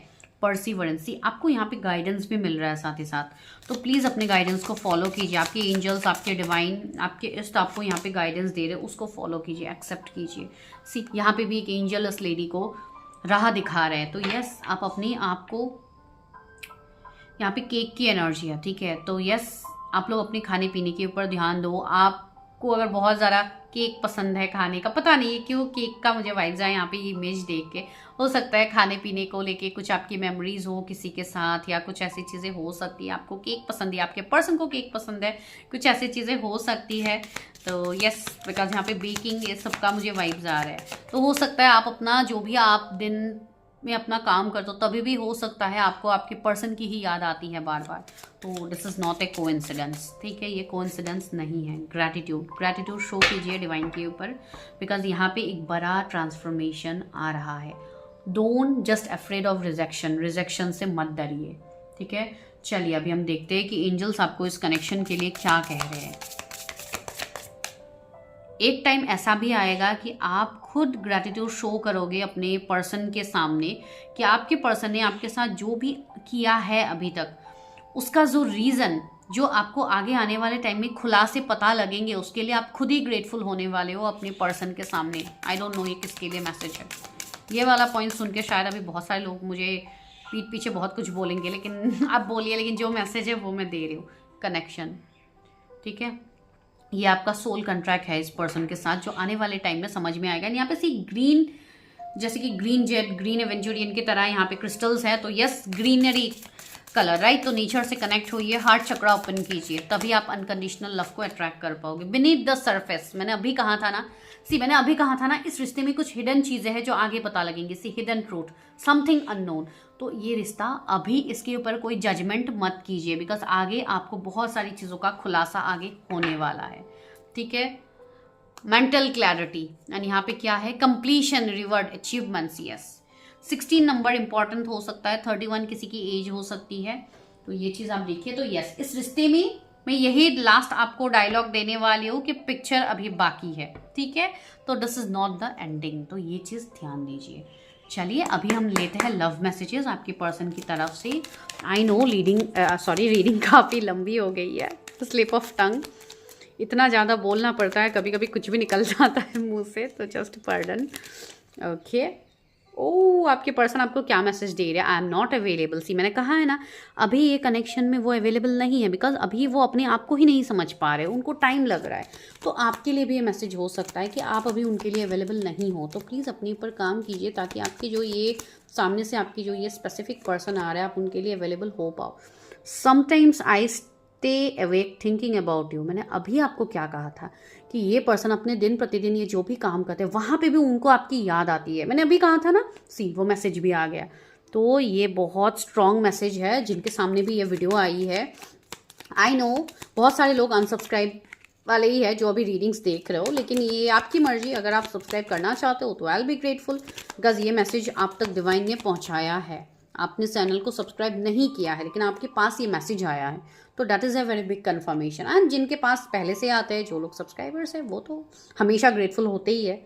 [SPEAKER 1] परसिवरेंसी, आपको यहाँ पे गाइडेंस भी मिल रहा है साथ ही साथ, तो प्लीज़ अपने गाइडेंस को फॉलो कीजिए। आपके एंजल्स, आपके डिवाइन, आपके इष्ट आपको यहाँ पे गाइडेंस दे रहे हैं, उसको फॉलो कीजिए, एक्सेप्ट कीजिए। सी यहाँ पे भी एक एंजल इस लेडी को राह दिखा रहे हैं। तो यस, आप अपने आप को, यहाँ पे केक की एनर्जी है। ठीक है, तो यस, आप लोग अपने खाने पीने के ऊपर ध्यान दो। आपको अगर बहुत ज़्यादा केक पसंद है खाने का, पता नहीं क्यों केक का मुझे वाइब्स आए यहाँ पे इमेज देख के, हो सकता है खाने पीने को लेके कुछ आपकी मेमोरीज हो किसी के साथ, या कुछ ऐसी चीज़ें हो सकती है। आपको केक पसंद है, आपके पर्सन को केक पसंद है, कुछ ऐसी चीज़ें हो सकती है। तो यस, बिकॉज यहाँ पे बेकिंग ये सब का मुझे वाइब्स आ रहा है। तो हो सकता है आप अपना जो भी आप दिन में अपना काम करते हो, तभी भी हो सकता है आपको आपके पर्सन की ही याद आती है बार बार। तो this is not a coincidence. ठीक है, ये कोइंसिडेंस नहीं है। ग्रैटिट्यूड शो कीजिए डिवाइन के ऊपर, बिकॉज यहाँ पे एक बड़ा ट्रांसफॉर्मेशन आ रहा है। Don't just afraid of rejection से मत डरिए। ठीक है, चलिए अभी हम देखते हैं कि एंजल्स आपको इस कनेक्शन के लिए क्या कह रहे हैं। एक टाइम ऐसा भी आएगा कि आप खुद ग्रैटिट्यूड शो करोगे अपने पर्सन के सामने कि आपके पर्सन ने आपके साथ जो भी किया है अभी तक, उसका जो रीज़न, जो आपको आगे आने वाले टाइम में खुलासे पता लगेंगे, उसके लिए आप खुद ही ग्रेटफुल होने वाले हो अपने पर्सन के सामने। आई डोंट नो ये किसके लिए मैसेज है। ये वाला पॉइंट सुन के शायद अभी बहुत सारे लोग मुझे पीठ पीछे बहुत कुछ बोलेंगे, लेकिन आप बोलिए, लेकिन जो मैसेज है वो मैं दे रही हूँ। कनेक्शन, ठीक है, ये आपका सोल कॉन्ट्रैक्ट है इस पर्सन के साथ, जो आने वाले टाइम में समझ में आएगा। यहाँ पे सी ग्रीन, जैसे कि ग्रीन जेट, ग्रीन एवेंचुरियन की तरह यहाँ पे क्रिस्टल्स है, तो यस, ग्रीनरी कलर, राइट। तो नेचर से कनेक्ट होइए, हार्ट चक्रा ओपन कीजिए, तभी आप अनकंडीशनल लव को अट्रैक्ट कर पाओगे। बीनीथ द सरफेस, मैंने अभी कहा था ना, इस रिश्ते में कुछ हिडन चीजें हैं जो आगे पता लगेंगी। सी हिडन ट्रूथ, समथिंग अननोन। तो ये रिश्ता, अभी इसके ऊपर कोई जजमेंट मत कीजिए, बिकॉज आगे आपको बहुत सारी चीज़ों का खुलासा आगे होने वाला है। ठीक है, मेंटल क्लैरिटी, एंड यहाँ पे क्या है, completion, revered, achievements. Yes, 16 number important हो सकता है, 31 किसी की एज हो सकती है, तो ये चीज़ आप देखिए। तो यस, इस रिश्ते में मैं यही लास्ट आपको डायलॉग देने वाली हूँ कि पिक्चर अभी बाकी है। ठीक है, तो this is not the ending, तो ये चीज़ ध्यान दीजिए। चलिए अभी हम लेते हैं लव मैसेजेस आपके पर्सन की तरफ से। आई नो रीडिंग काफ़ी लंबी हो गई है, स्लिप ऑफ टंग, इतना ज़्यादा बोलना पड़ता है, कभी कभी कुछ भी निकल जाता है मुंह से, तो जस्ट पार्डन। ओके, ओ आपके पर्सन आपको क्या मैसेज दे रहे हैं? I am not available. See मैंने कहा है ना, अभी ये कनेक्शन में वो अवेलेबल नहीं है, बिकॉज अभी वो अपने आप को ही नहीं समझ पा रहे, उनको टाइम लग रहा है। तो आपके लिए भी ये मैसेज हो सकता है कि आप अभी उनके लिए अवेलेबल नहीं हो, तो प्लीज़ अपने ऊपर काम कीजिए ताकि आपके जो ये सामने से आपकी जो ये स्पेसिफिक पर्सन आ रहा है, आप उनके लिए अवेलेबल हो पाओ। Sometimes I stay awake thinking about you. मैंने अभी आपको क्या कहा था कि ये पर्सन अपने दिन प्रतिदिन ये जो भी काम करते हैं वहाँ पे भी उनको आपकी याद आती है। मैंने अभी कहा था ना, सी वो मैसेज भी आ गया। तो ये बहुत स्ट्रॉन्ग मैसेज है जिनके सामने भी ये वीडियो आई है। आई नो बहुत सारे लोग अनसब्सक्राइब वाले ही है जो अभी रीडिंग्स देख रहे हो, लेकिन ये आपकी मर्जी, अगर आप सब्सक्राइब करना चाहते हो तो I will be grateful, because ये मैसेज आप तक डिवाइन ने पहुँचाया है। आपने चैनल को सब्सक्राइब नहीं किया है लेकिन आपके पास ये मैसेज आया है, तो that is a very big confirmation. And जिनके पास पहले से आते हैं, जो लोग सब्सक्राइबर्स हैं, वो तो हमेशा ग्रेटफुल होते ही है।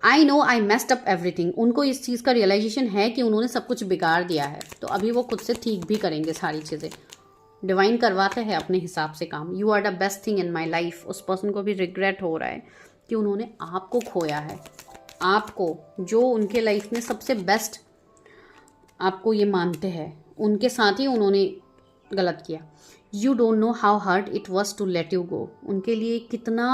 [SPEAKER 1] I know I messed up everything. उनको इस चीज़ का रियलाइजेशन है कि उन्होंने सब कुछ बिगाड़ दिया है, तो अभी वो खुद से ठीक भी करेंगे सारी चीज़ें। डिवाइन करवाते हैं अपने हिसाब से काम। You are the best thing in my life. उस पर्सन को भी रिग्रेट हो रहा है कि उन्होंने आपको खोया है, आपको जो उनके लाइफ में सबसे बेस्ट आपको ये मानते हैं, उनके साथ ही उन्होंने गलत किया। You don't know how hard it was to let you go. उनके लिए कितना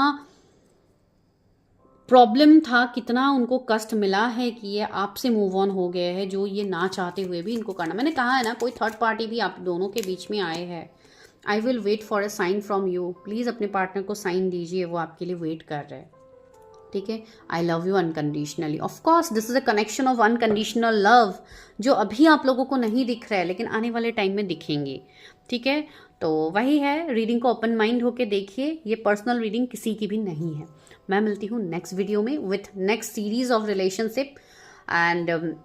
[SPEAKER 1] प्रॉब्लम था, कितना उनको कष्ट मिला है कि ये आपसे मूव ऑन हो गए हैं, जो ये ना चाहते हुए भी इनको करना। मैंने कहा है ना, कोई थर्ड पार्टी भी आप दोनों के बीच में आए हैं। I will wait for a sign from you. Please अपने पार्टनर को साइन दीजिए, वो आपके लिए वेट कर रहे हैं। ठीक है, I love you unconditionally. Of course this is a connection of unconditional love, जो अभी आप लोगों को नहीं दिख रहा है लेकिन आने वाले टाइम में दिखेंगे। ठीक है, तो वही है, रीडिंग को ओपन माइंड होके देखिए। ये पर्सनल रीडिंग किसी की भी नहीं है। मैं मिलती हूँ नेक्स्ट वीडियो में with next series of relationship. And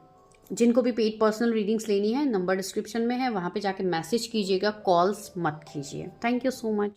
[SPEAKER 1] जिनको भी पेड पर्सनल रीडिंग्स लेनी है, नंबर डिस्क्रिप्शन में है, वहाँ पे जाके मैसेज कीजिएगा, कॉल्स मत कीजिए। Thank you so much.